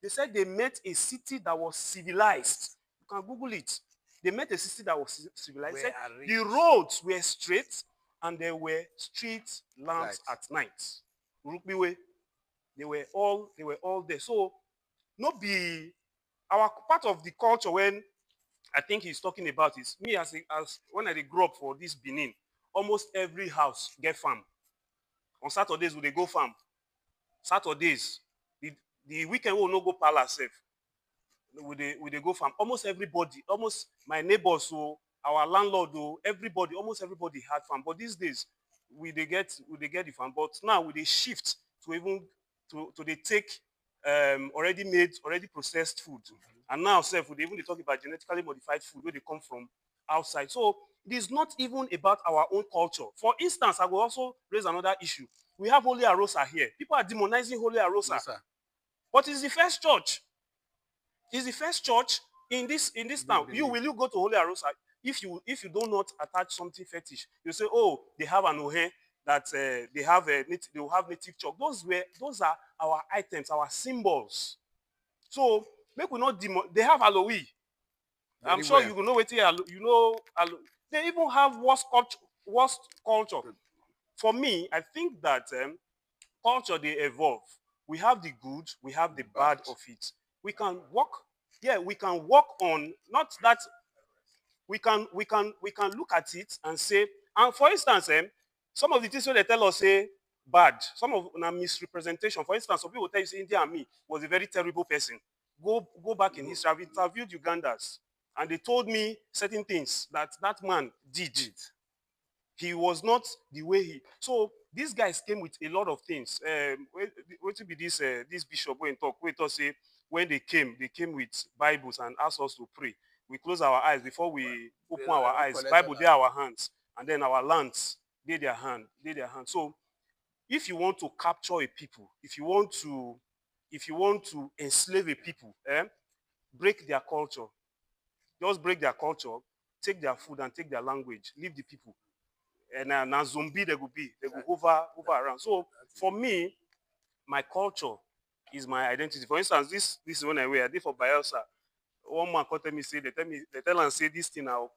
They said they met a city that was civilized. You can Google it. They met a city that was civilized. Said the roads were straight and there were street lamps at night. Urukbiwe. They were all there. So not be our part of the culture when I think he's talking about is me as when I grew up for this Benin, almost every house get farm. On Saturdays we dey go farm. Saturdays, the weekend we will not go palace safe. We dey go farm. Almost everybody, almost my neighbors, so our landlord, everybody, almost everybody had farm. But these days, we dey get the farm. But now we dey shift to even to they take already made, already processed food. And now, self, we dey even dey talk about genetically modified food where they come from outside. So it is not even about our own culture. For instance, I will also raise another issue. We have Holy Arosa here. People are demonizing Holy Arosa. Yes, sir. But it's the first church. It's the first church in this town. Will you go to Holy Arosa if you do not attach something fetish? You say, oh, they have an ohe that they will have native chalk. Those are our items, our symbols. So make we not they have Halloween. I'm sure you know what you know. They even have worst culture. For me, I think that culture they evolve. We have the good, we have the bad of it. We can work, we can work on not that we can look at it and say, and for instance, some of the things they tell us say bad, some of misrepresentation. For instance, some people tell you say India and me was a very terrible person. Go back in history. I've interviewed Ugandans, and they told me certain things that man did. He was not the way he. So these guys came with a lot of things. What to be this bishop when talk? Wait, say when they came with Bibles and asked us to pray. We close our eyes before we open our eyes. Bible they our hands, and then our lands they their hand. So if you want to capture a people, if you want to enslave a people, break their culture. Just break their culture, take their food and take their language, leave the people. And now zombie they will be. They will hover around. So for me, my culture is my identity. For instance, this is when I did for Bielsa. One man called me, say, they tell and say this thing now.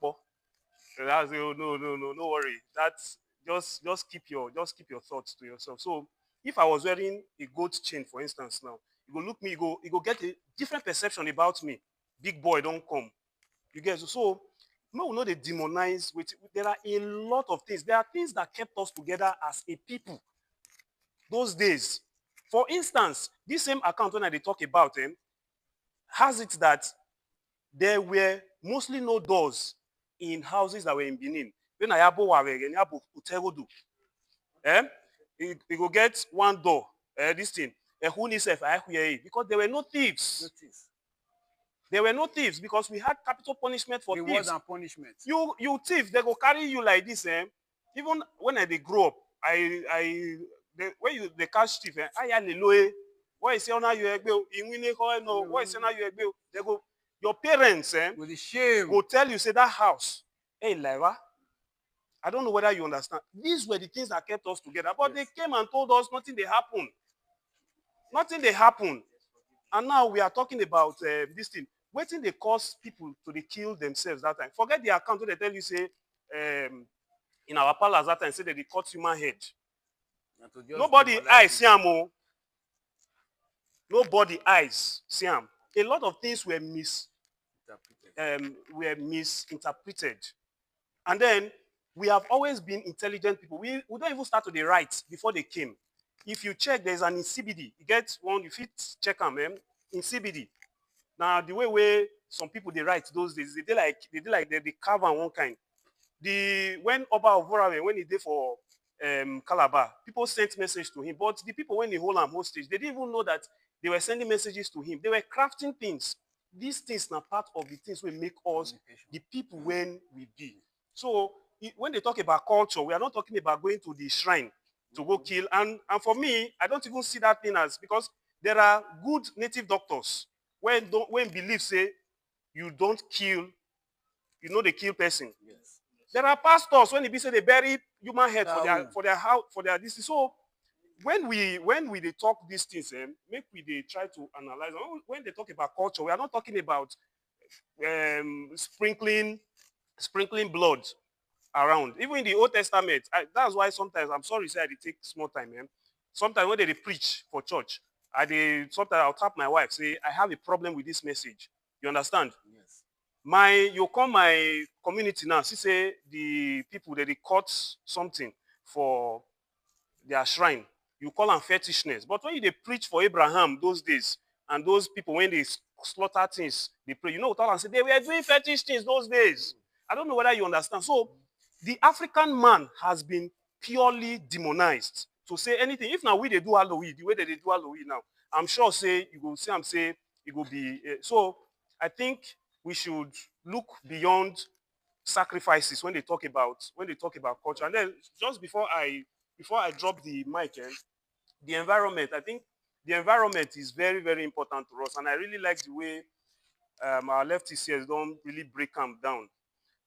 And I say, oh no worry. That's just keep your thoughts to yourself. So if I was wearing a gold chain, for instance, now, you go look me, you go get a different perception about me. Big boy don't come. You get so no, we know they demonize. There are a lot of things. There are things that kept us together as a people. Those days. For instance, this same account when I talk about him has it that there were mostly no doors in houses that were in Benin. When I have Utegodu, you go get one door, this thing, because there were no thieves. There were no thieves because we had capital punishment for thieves. Rewards and punishment. You thief, they go carry you like this, Even when I dey grow up, when you dey catch thief, ayaleloe, what is say on you egbe o, inwine ko no, what is say on you egbe o, they go, your parents With the shame. go tell you say that house, hey Lyra, I don't know whether you understand. These were the things that kept us together, but they came and told us nothing they happen. Nothing they happen. And now we are talking about this thing. Waiting they cause people to they kill themselves that time. Forget the account where they tell you say in our palace that time say that they cut human head. And to just Nobody demonize eyes it. see am o. Nobody eyes see am. A lot of things were misinterpreted. And then we have always been intelligent people. We don't even start to the write before they came. If you check, there's an in CBD. You get one, you fit check them, in CBD. Now the way some people they write those days, they they carve on one kind. When Oba of Vorawe, when he did for Calabar, people sent message to him. But the people when they hold him hostage, they didn't even know that they were sending messages to him. They were crafting things. These things are part of the things will make us the people when we be. So when they talk about culture, we are not talking about going to the shrine to go kill. And for me, I don't even see that thing as, because there are good native doctors when believe say you don't kill, you know they kill person. Yes. There are pastors when they say they bury human head Now, for their house, for their this. So when we they talk these things, make we they try to analyze. When they talk about culture, we are not talking about sprinkling blood around. Even in the Old Testament, that's why sometimes I'm sorry say I dey take small time. Sometimes when they preach for church, sometimes I'll tap my wife say I have a problem with this message. You understand? yes. You come my community now, see say the people that they cut something for their shrine, you call them fetishness. But when they preach for Abraham those days, and those people when they slaughter things, they pray, you know what I say? They were doing fetish things those days. I don't know whether you understand. So the African man has been purely demonized to say anything. If now we they do Halloween, the way that they do Halloween now, I'm sure say you go see I'm say it will be so I think we should look beyond sacrifices when they talk about culture. And then just before I drop the mic, the environment, I think the environment is very, very important to us. And I really like the way our leftists here don't really break them down.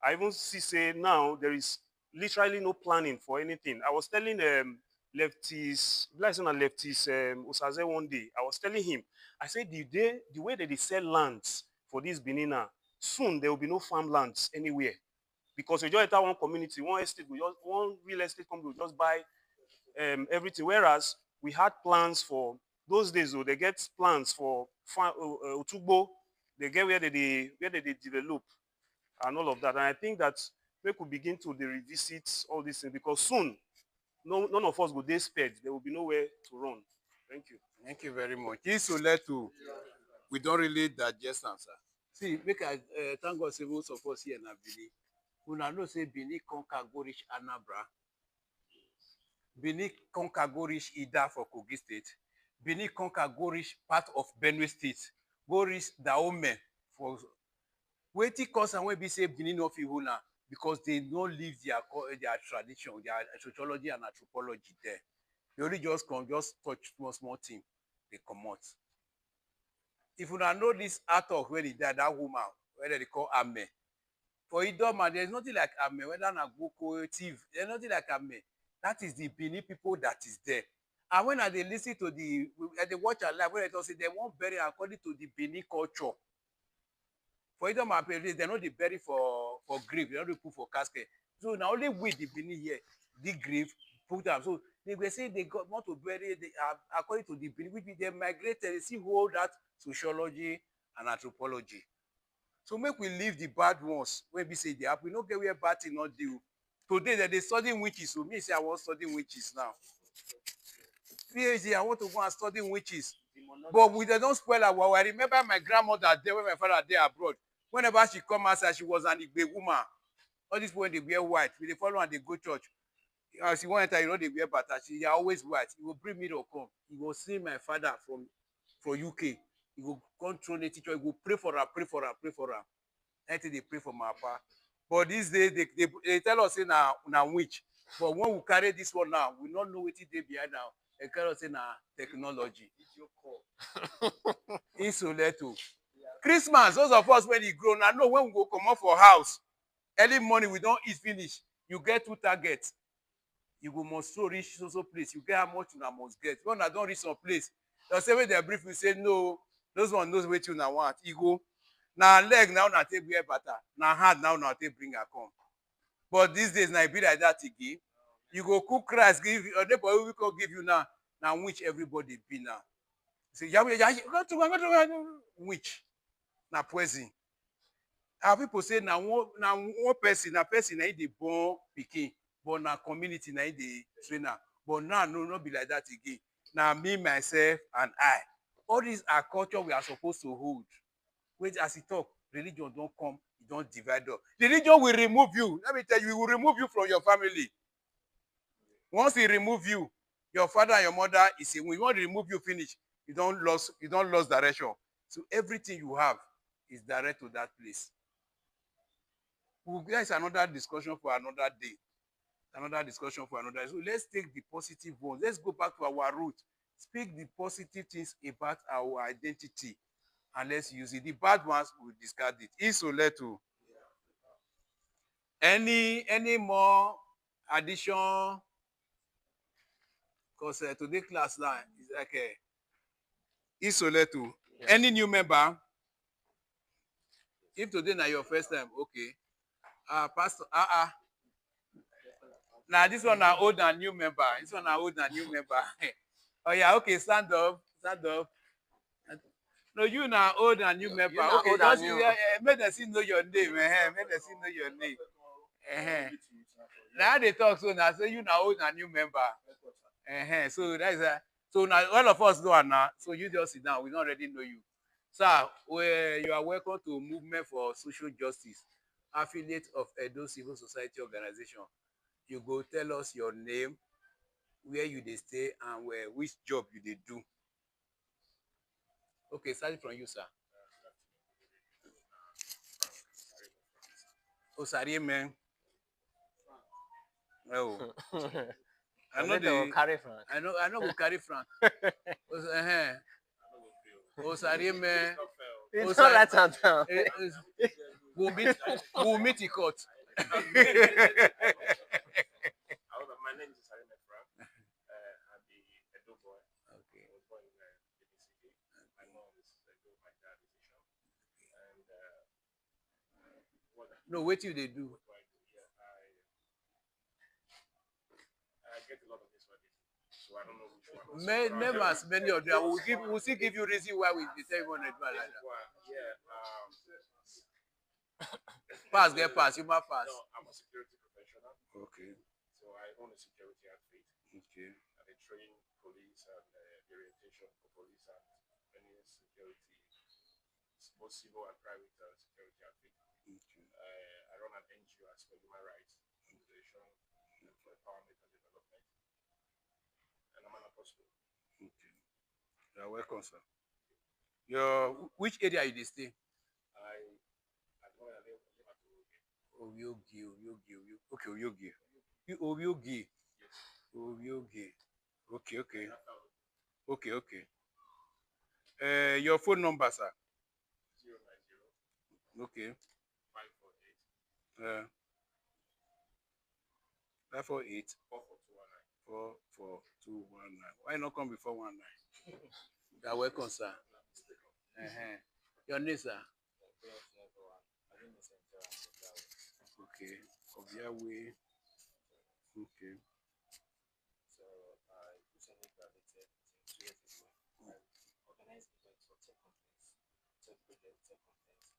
I even see say now there is literally no planning for anything. I was telling lefties, Osaze one day, I was telling him, I said the way that they sell lands for this Benina, soon there will be no farmlands anywhere. Because we just enter one community, one real estate company will just buy everything. Whereas we had plans for those days, though, they get plans for Otugbo, they get where they develop and all of that. And I think that we could begin to revisit all these things, because soon none of us will dey spared. There will be nowhere to run. Thank you. Thank you very much. This will let to, we don't really digest answer. See, make I thank God say most of us here na Benin. Una know say Benin conquer go reach Anambra. Benin conquer go reach Ida for Kogi State. Benin conquer go reach part of Benue State. Go reach Dahomey for wetin cause am wey be say Benin no fit hold am, because they no leave their tradition, their sociology and anthropology there. They only just come, just touch small thing, they comot. If una know this art of when he died, that woman, whether they call Ame. For Idoma, there's nothing like Ame, whether na Boko, thief, there's nothing like Ame. That is the Benin people that is there. And when they listen to they watch her live, when they talk say they won't bury according to the Benin culture. For Idoma, they know they bury for grave, they don't put for casket. So now only we the Benin here, the grave, put them. So they were saying they want to bury according to the Benin, which they migrated, they see hold that sociology and anthropology. So make we leave the bad ones when we say they happen. We don't get where bad thing not do. Today they studying witches. So me say I want studying witches now. PhD, I want to go and study witches. But we don't spoil our. I remember my grandmother there when my father there abroad. Whenever she come outside, she was an Igbe woman. All these people they wear white. We they follow and they go church. As she went enter, you know they wear bata. They are always white. He will bring me to come. He will see my father from UK. He will come through the teacher. He will pray for her, pray for her, pray for her. Until they pray for my papa. But these days they tell us say na witch. But when we carry this one now, we don't know what it is behind now. A carry say na technology. Insuleto. Christmas, those of us when you grow now, know when we go come out for house, early morning we don't eat finish. You get two targets. You go must so reach so place. You get how much you must get. When I don't reach some place, they'll say when they brief you say no, those one knows what you now want. You go. Now leg now na take wear butter. Now hand now take bring her come. But these days now it be like that again. You go cook rice, give your neighbor we can give you now. Now which everybody be now. Say Yahweh, go to which na poison. Our people say na one person na dey born pikin, but na community na dey train am. But now no, not be like that again. Now me, myself, and I. All these are culture we are supposed to hold. Wait, as he talk, religion don't come, it don't divide us. Religion will remove you. Let me tell you, it will remove you from your family. Once he remove you, your father and your mother is a when you want to remove you, finish. You don't lose direction. So everything you have is direct to that place. There is another discussion for another day. Another discussion for another day. So let's take the positive ones. Let's go back to our root. Speak the positive things about our identity. And let's use it. The bad ones, we'll discard it. Isoleto. Any more addition? Because today class now is like a Isoleto. Yeah. Any new member? If today now your first time, okay. Pastor, now this one are old and new member. This one are old and new member. Oh yeah, okay, stand up. Stand up. No, you now old and new member. Okay, just make them see know your name. Make them see know your name. Now they talk so now say you now old and new member. So that is so now all of us know now. So you just sit down. We don't already know you. Sir, you are welcome to Movement for Social Justice, affiliate of Edo Civil Society Organization. You go tell us your name, where you dey stay, and which job you dey do. Okay, starting from you, sir. Osari man. Oh. I know they carry front. I know go carry front. Osari man. It's not right hand down. We'll meet in court. My name is Sarim Efram. I'm the Edo boy. Okay. I was born in Benin City. My mom is Edo, my dad is Isham. And no, what do they do? I get a lot of this one. So I don't know which one. Name as many of them. We'll still give you reason why we say we want to do like that. Yeah. Pass, get pass. You must pass. No, I'm a security professional. Okay. So I own a security outfit. Okay. And I train police and orientation for police and any security, both civil and private security outfit. Okay. I run an NGO as for human rights, organization for empowerment and development. And I'm an apostle. Okay. You're welcome, sir. Which area you stay? Oyogi. Okay, Oyogi. Oyogi. Oyogi. Okay. Your phone number, sir? 090. Okay. 548. 548. 44219. 44219. Why not come before 19? You're welcome, sir. Your name, sir? Okay. Of Yahweh. Okay. So I recently graduated 2 years ago. I organized events for tech companies, tech projects, tech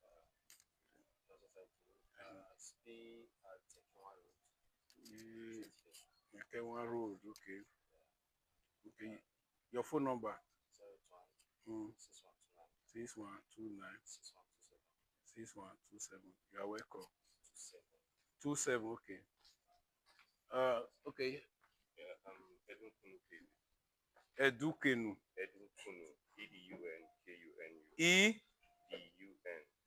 companies. That's what I do. I stay at Tekiwan Road. Tekiwan Road, okay. Yeah. Okay. Your phone number? 6129. 6127. You are welcome. 27, okay. Okay. Yeah, Edukenu. Edukunu. Edunkunu.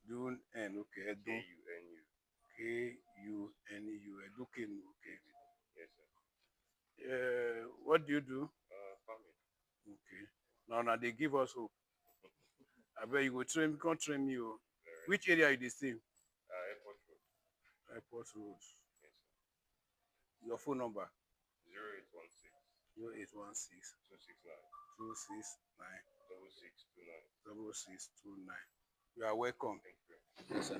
Dun, okay. Kunu. Kunu. Edukenu, okay. Yes, sir. What do you do? Farming. Okay. Now they give us hope. I bet you go train, can't train me. Oh. Which area you dey stay? Airport Road. Airport Road. Yes, sir. Your phone number? 0816 0816 269 269 6629. 6629. You are welcome. Thank you. Yes, sir.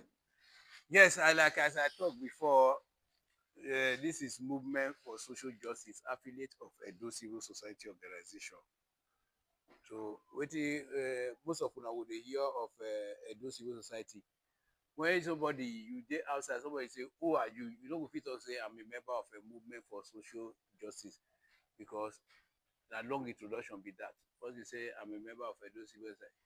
Yes, as I talked before, this is Movement for Social Justice, affiliate of Edo Civil Society Organization. So, most of una would hear of Edo Civil Society. When somebody you dey outside, somebody say, "Who are you?" You don't fit talk say, "I'm a member of a movement for social justice," because that long introduction be that. Once you say, "I'm a member of Edo Civil Society,"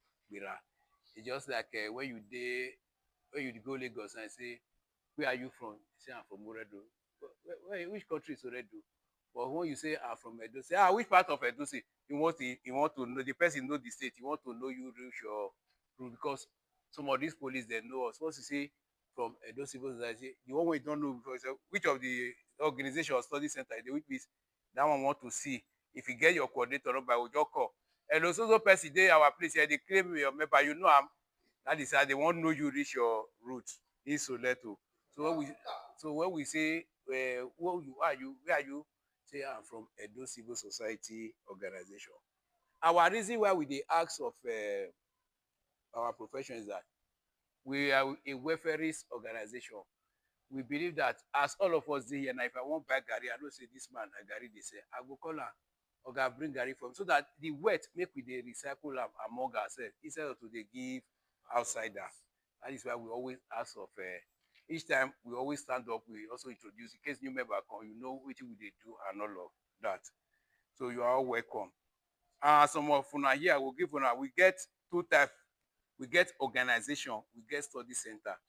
it's just like when you go Lagos and say, "Where are you from?" You say, "I'm from Oredo." Which country is Oredo? But when you say, "I'm from Edo," say, "Which part of Edo State?" You want to know the person, know the state. You want to know you reach your root, because some of these police they know us. Once you say from Edo Civil Society, the one we don't know before, say, which of the organization or study center, which means that one want to see. If you get your coordinator number, we just call. And also person dey our place here, they claim your member, you know am. That is how they want know you reach your root in Soleto. So when we say, who are you? Where are you? Say, I'm from Edo Civil Society Organization. Our reason why we dey ask of our profession is that we are a welfareist organization. We believe that as all of us dey here now, if I wan buy garri, I know say this man na garri dey sell, I go call am, oga bring garri for me, so that the wet make we dey recycle am among ourselves instead of to dey give outsider. That is why we always ask of each time we always stand up, we also introduce in case new member come, you know wetin we dey do and all of that. So you are all welcome. Some of una here, I will give una, we get two types. We get organization, we get study center.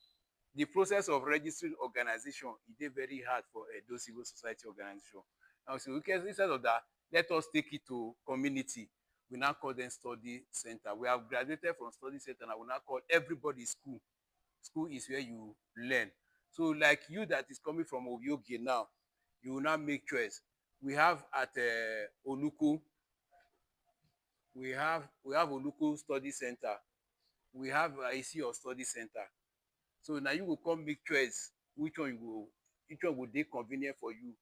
The process of registering organization is very hard for Edo Civil Society Organization. Now, so instead of that, let us take it to community. We now call them study center. We have graduated from study center, and we now call everybody school. School is where you learn. So like you that is coming from Obioge now, you will now make choice. We have at Oluku, we have Oluku Study Center. We have ICO Study Center. So now you will come make choice which one will dey convenient for you.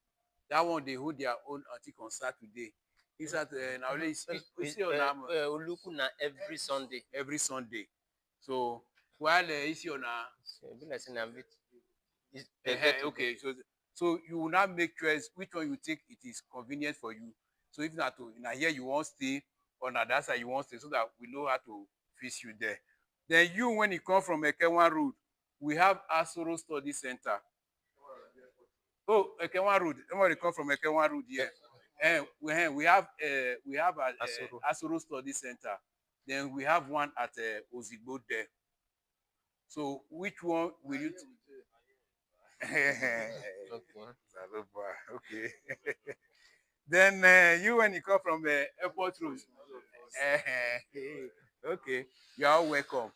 That one they hold their own until on Saturday. Inside now Oluku na every Sunday. Every Sunday. So while ICO na Be like say na okay, so you will now make choice which one you think it is convenient for you. So if not to here you won't stay, on the other side you won't stay, so that we know how to fix you there. Then you, when you come from Ekewan Road, we have Asoro Study Center. Oh, Ekewan Road. Somebody come from Ekewan Road here. We have Asoro Study Center. Then we have one at Ozigbo there. So which one will you? Okay. Then you, when you come from the airport road, okay, you are welcome.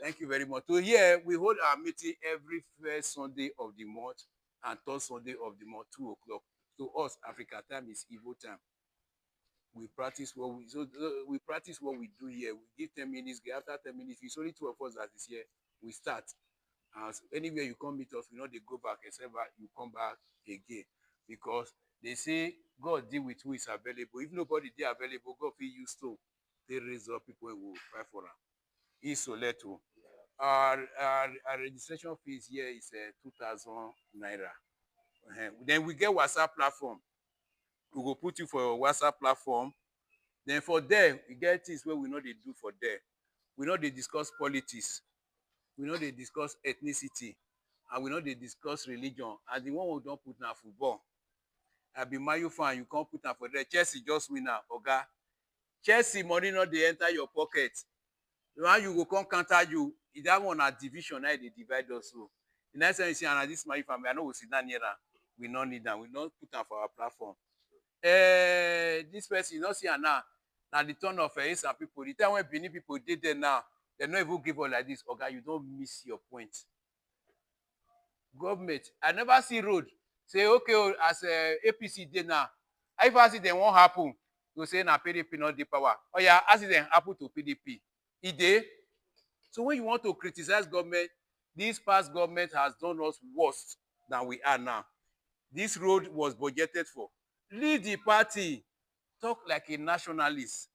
Thank you very much. So here we hold our meeting every first Sunday of the month and third Sunday of the month, 2 o'clock. To us, Africa time is Igbo time. We practice what we do here. We give 10 minutes. After 10 minutes, it's only 2 of us that is here. We start. As anywhere you come meet us, we know they go back, except you come back again, because they say God deal with who is available. If nobody dey available, God will use to they raise up people who will fight for them. It's Soleto. Our registration fees here is 2,000 naira. Then we get WhatsApp platform. We will put you for a WhatsApp platform. Then for there, we get things where we know they do for there. We know they discuss politics. We know they discuss ethnicity. And we know they discuss religion. And the one we don't put now football. I be Mayu fan, you can't put now for there. Chelsea just win now, oga. Chelsea money not they enter your pocket. Now you go come counter you. That one a division, now they divide us. So the next time you see another this Mayu fan, I know we sit down here. We don't need them. We don't put them for our platform. This person, you don't see her now. Now the turn of some people. The time when Benin people did there now, they don't even give up like this. Okay, you don't miss your point. Government, I never see road. Say, okay, as APC did now, If accident won't happen, you say na PDP not the power. Oh yeah, accident happen to PDP. So when you want to criticize government, this past government has done us worse than we are now. This road was budgeted for. Lead the party. Talk like a nationalist.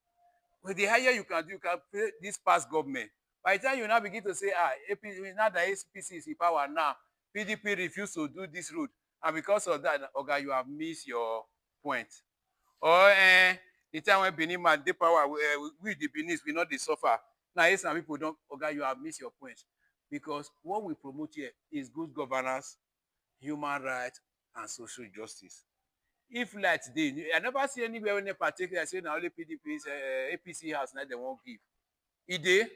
With the higher you can do, you can pay this past government. By the time you now begin to say, APC, now that APC is in power now, PDP refused to do this road. And because of that, okay, you have missed your point. Or the time when Benin man dey power, we the Benin, we not dey suffer. Now, yes, some people don't, okay, you have missed your point. Because what we promote here is good governance, human rights, and social justice. If light dey, I never see anywhere when they particular say na only PDP's APC house na they won't give. E dey.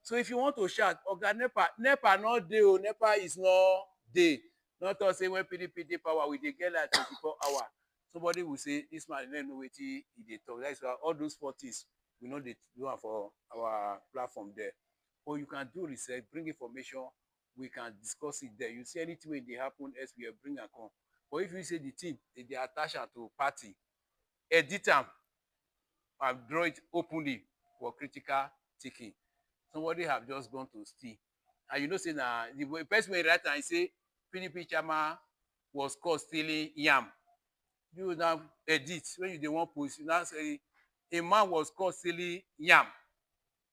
So if you want to shout, oga NEPA no dey o, NEPA is not dey. Not to say when PDP dey power, we dey get like 24 hours. Somebody will say, this man no know wetin e dey talk. That's why all those 40s, we know they do am for our platform there. Or you can do research, bring information, we can discuss it there. You see anything when they happen, else we will bring and come. But if you say the team, they attach to party, edit am, and draw it openly for critical thinking. Somebody have just gone to steal. And you know, say na the person wey write and say PDP chairman was caught stealing yam. You now edit when you dey wan post, you now say a man was caught stealing yam.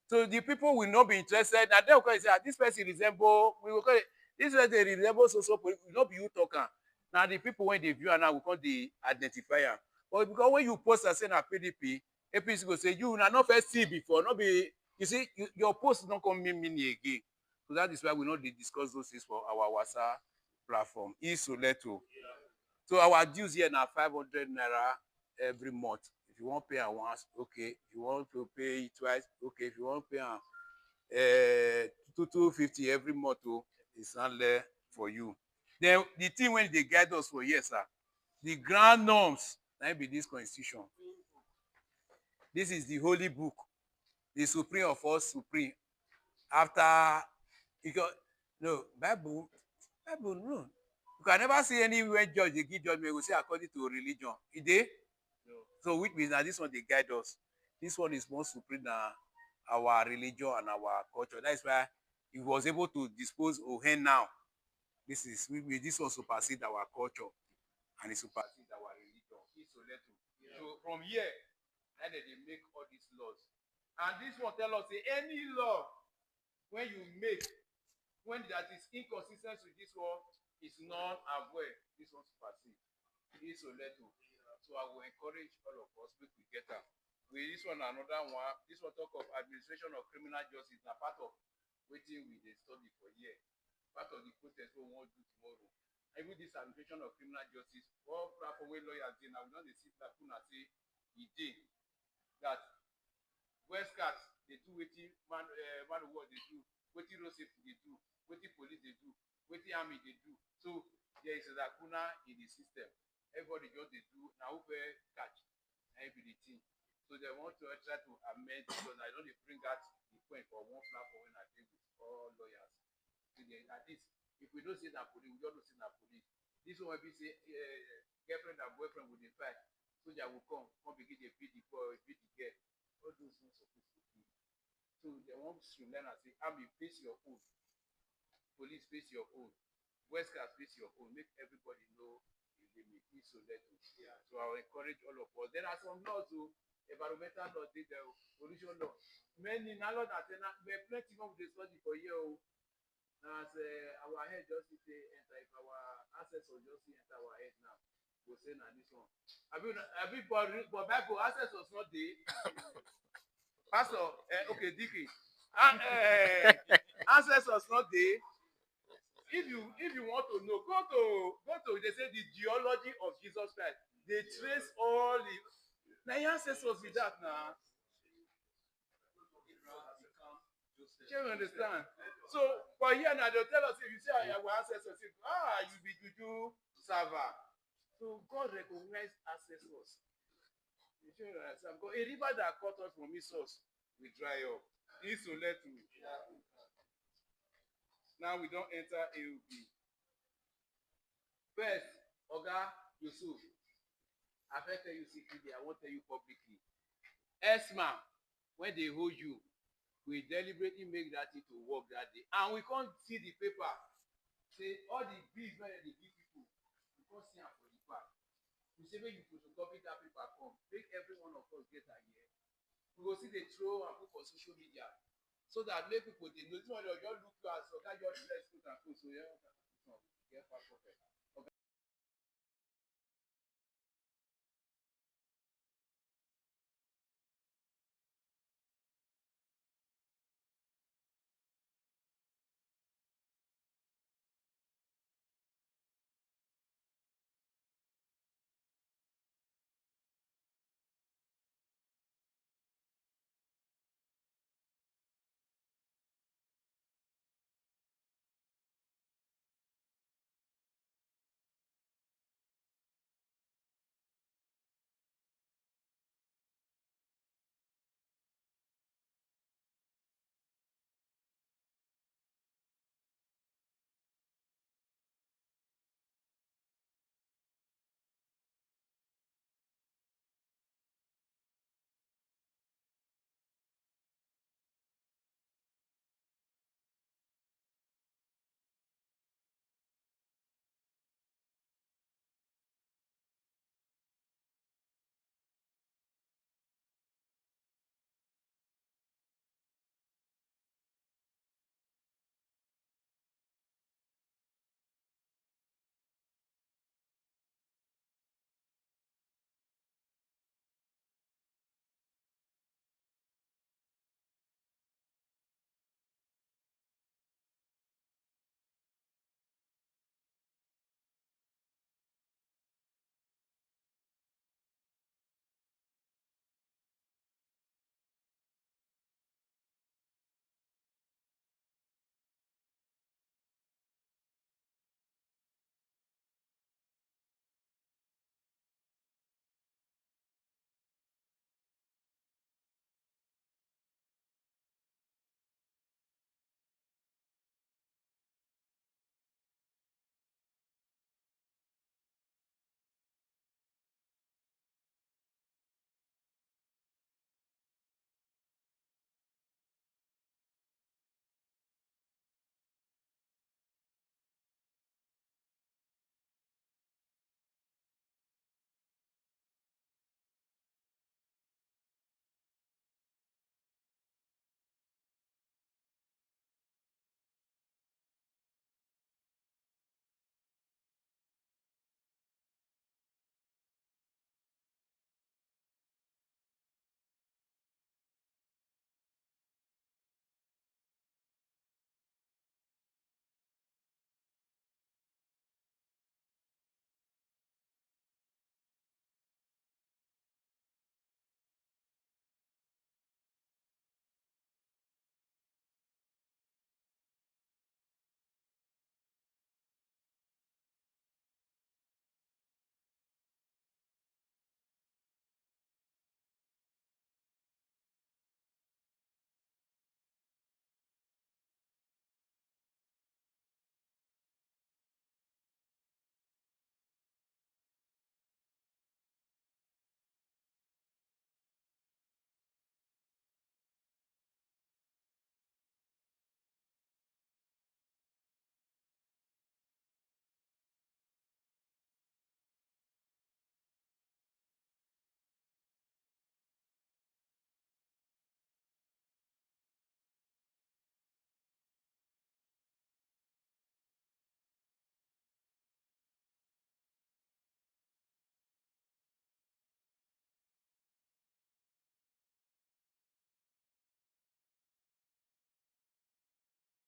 So the people will not be interested. And they will say, this person resemble, we will call it, this person resemble so will not be you talking. Now the people when they view and now we call the identifier. But because when you post and say na PDP, APC will say you not first see before, not be you see your post don't come mean again. So that is why we not discuss those things for our WhatsApp platform. Isoleto. So our dues here now 500 naira every month. If you want to pay at once, okay. If you want to pay it twice, okay. If you want to pay 250 every month, it's not there for you. Then the thing when they guide us for years, sir, the grand norms, that be this constitution. This is the holy book, the supreme of all supreme. After no Bible, no. You can never see anywhere judge they give judgment. We say according to religion. Is there? No. So which means that this one they guide us. This one is more supreme than our religion and our culture. That is why he was able to dispose of her now. This one supersede our culture and it supersede our religion. So from here, then they make all these laws. And this one tell us say any law when you make, when that is inconsistent with this one, is non and void. This one supersede. So I will encourage all of us make we get am. With this one another one, this one talk of administration of criminal justice. Na part of wetin we dey study for here. Part of the protest we wan do tomorrow. Even this administration of criminal justice, all platform wey lawyers dey now, we don dey see that una say e dey that West Cat dey do wetin man of war dey do, wetin road safety dey do, wetin police dey do, wetin army dey do. So there is a lacuna in the system. Everybody just dey do na who fit catch na be the thing. So they want to try to amend because I don dey bring out the point for one platform when I dey with all lawyers. So at least if we don't say na police, we just don't say na police. This one will be say girlfriend and boyfriend will dey fight. Soldier will come begin dey beat the boy, beat the girl. All those things supposed to be. So they want to learn and say, army face your own, police face your own, West Coast face your own. Make everybody know the limit. So I will encourage all of us. There are some laws, environmental laws, pollution law. Many now laws that we plenty of the study for you. As our head just enter, if our ancestors just enter our head now, we'll say now this one. I mean, for Bible, ancestors not there. Pastor, okay, Dickie. Ancestors not there. If you want to know, go to they say the geology of Jesus Christ. They trace all the now your ancestors with that now. You understand? So for here now they'll tell us if you say our ancestors, you be juju server. So God recognized ancestors. You understand? Because a river that cut us from his source will dry up. This will let me. Now we don't enter AOB. First, Oga Yusuf, I first tell you secretly, I won't tell you publicly. S-man, when they hold you, we deliberately make that thing to work that day. And we can't see the paper. Say all the bills where they give people, we can't see them for the back. We say when you photocopy that paper, come, make every one of us get a year. We go see the throw and put for social media. So that make people they know this one just look you as so can just dress good and cool. So yeah, get far perfect.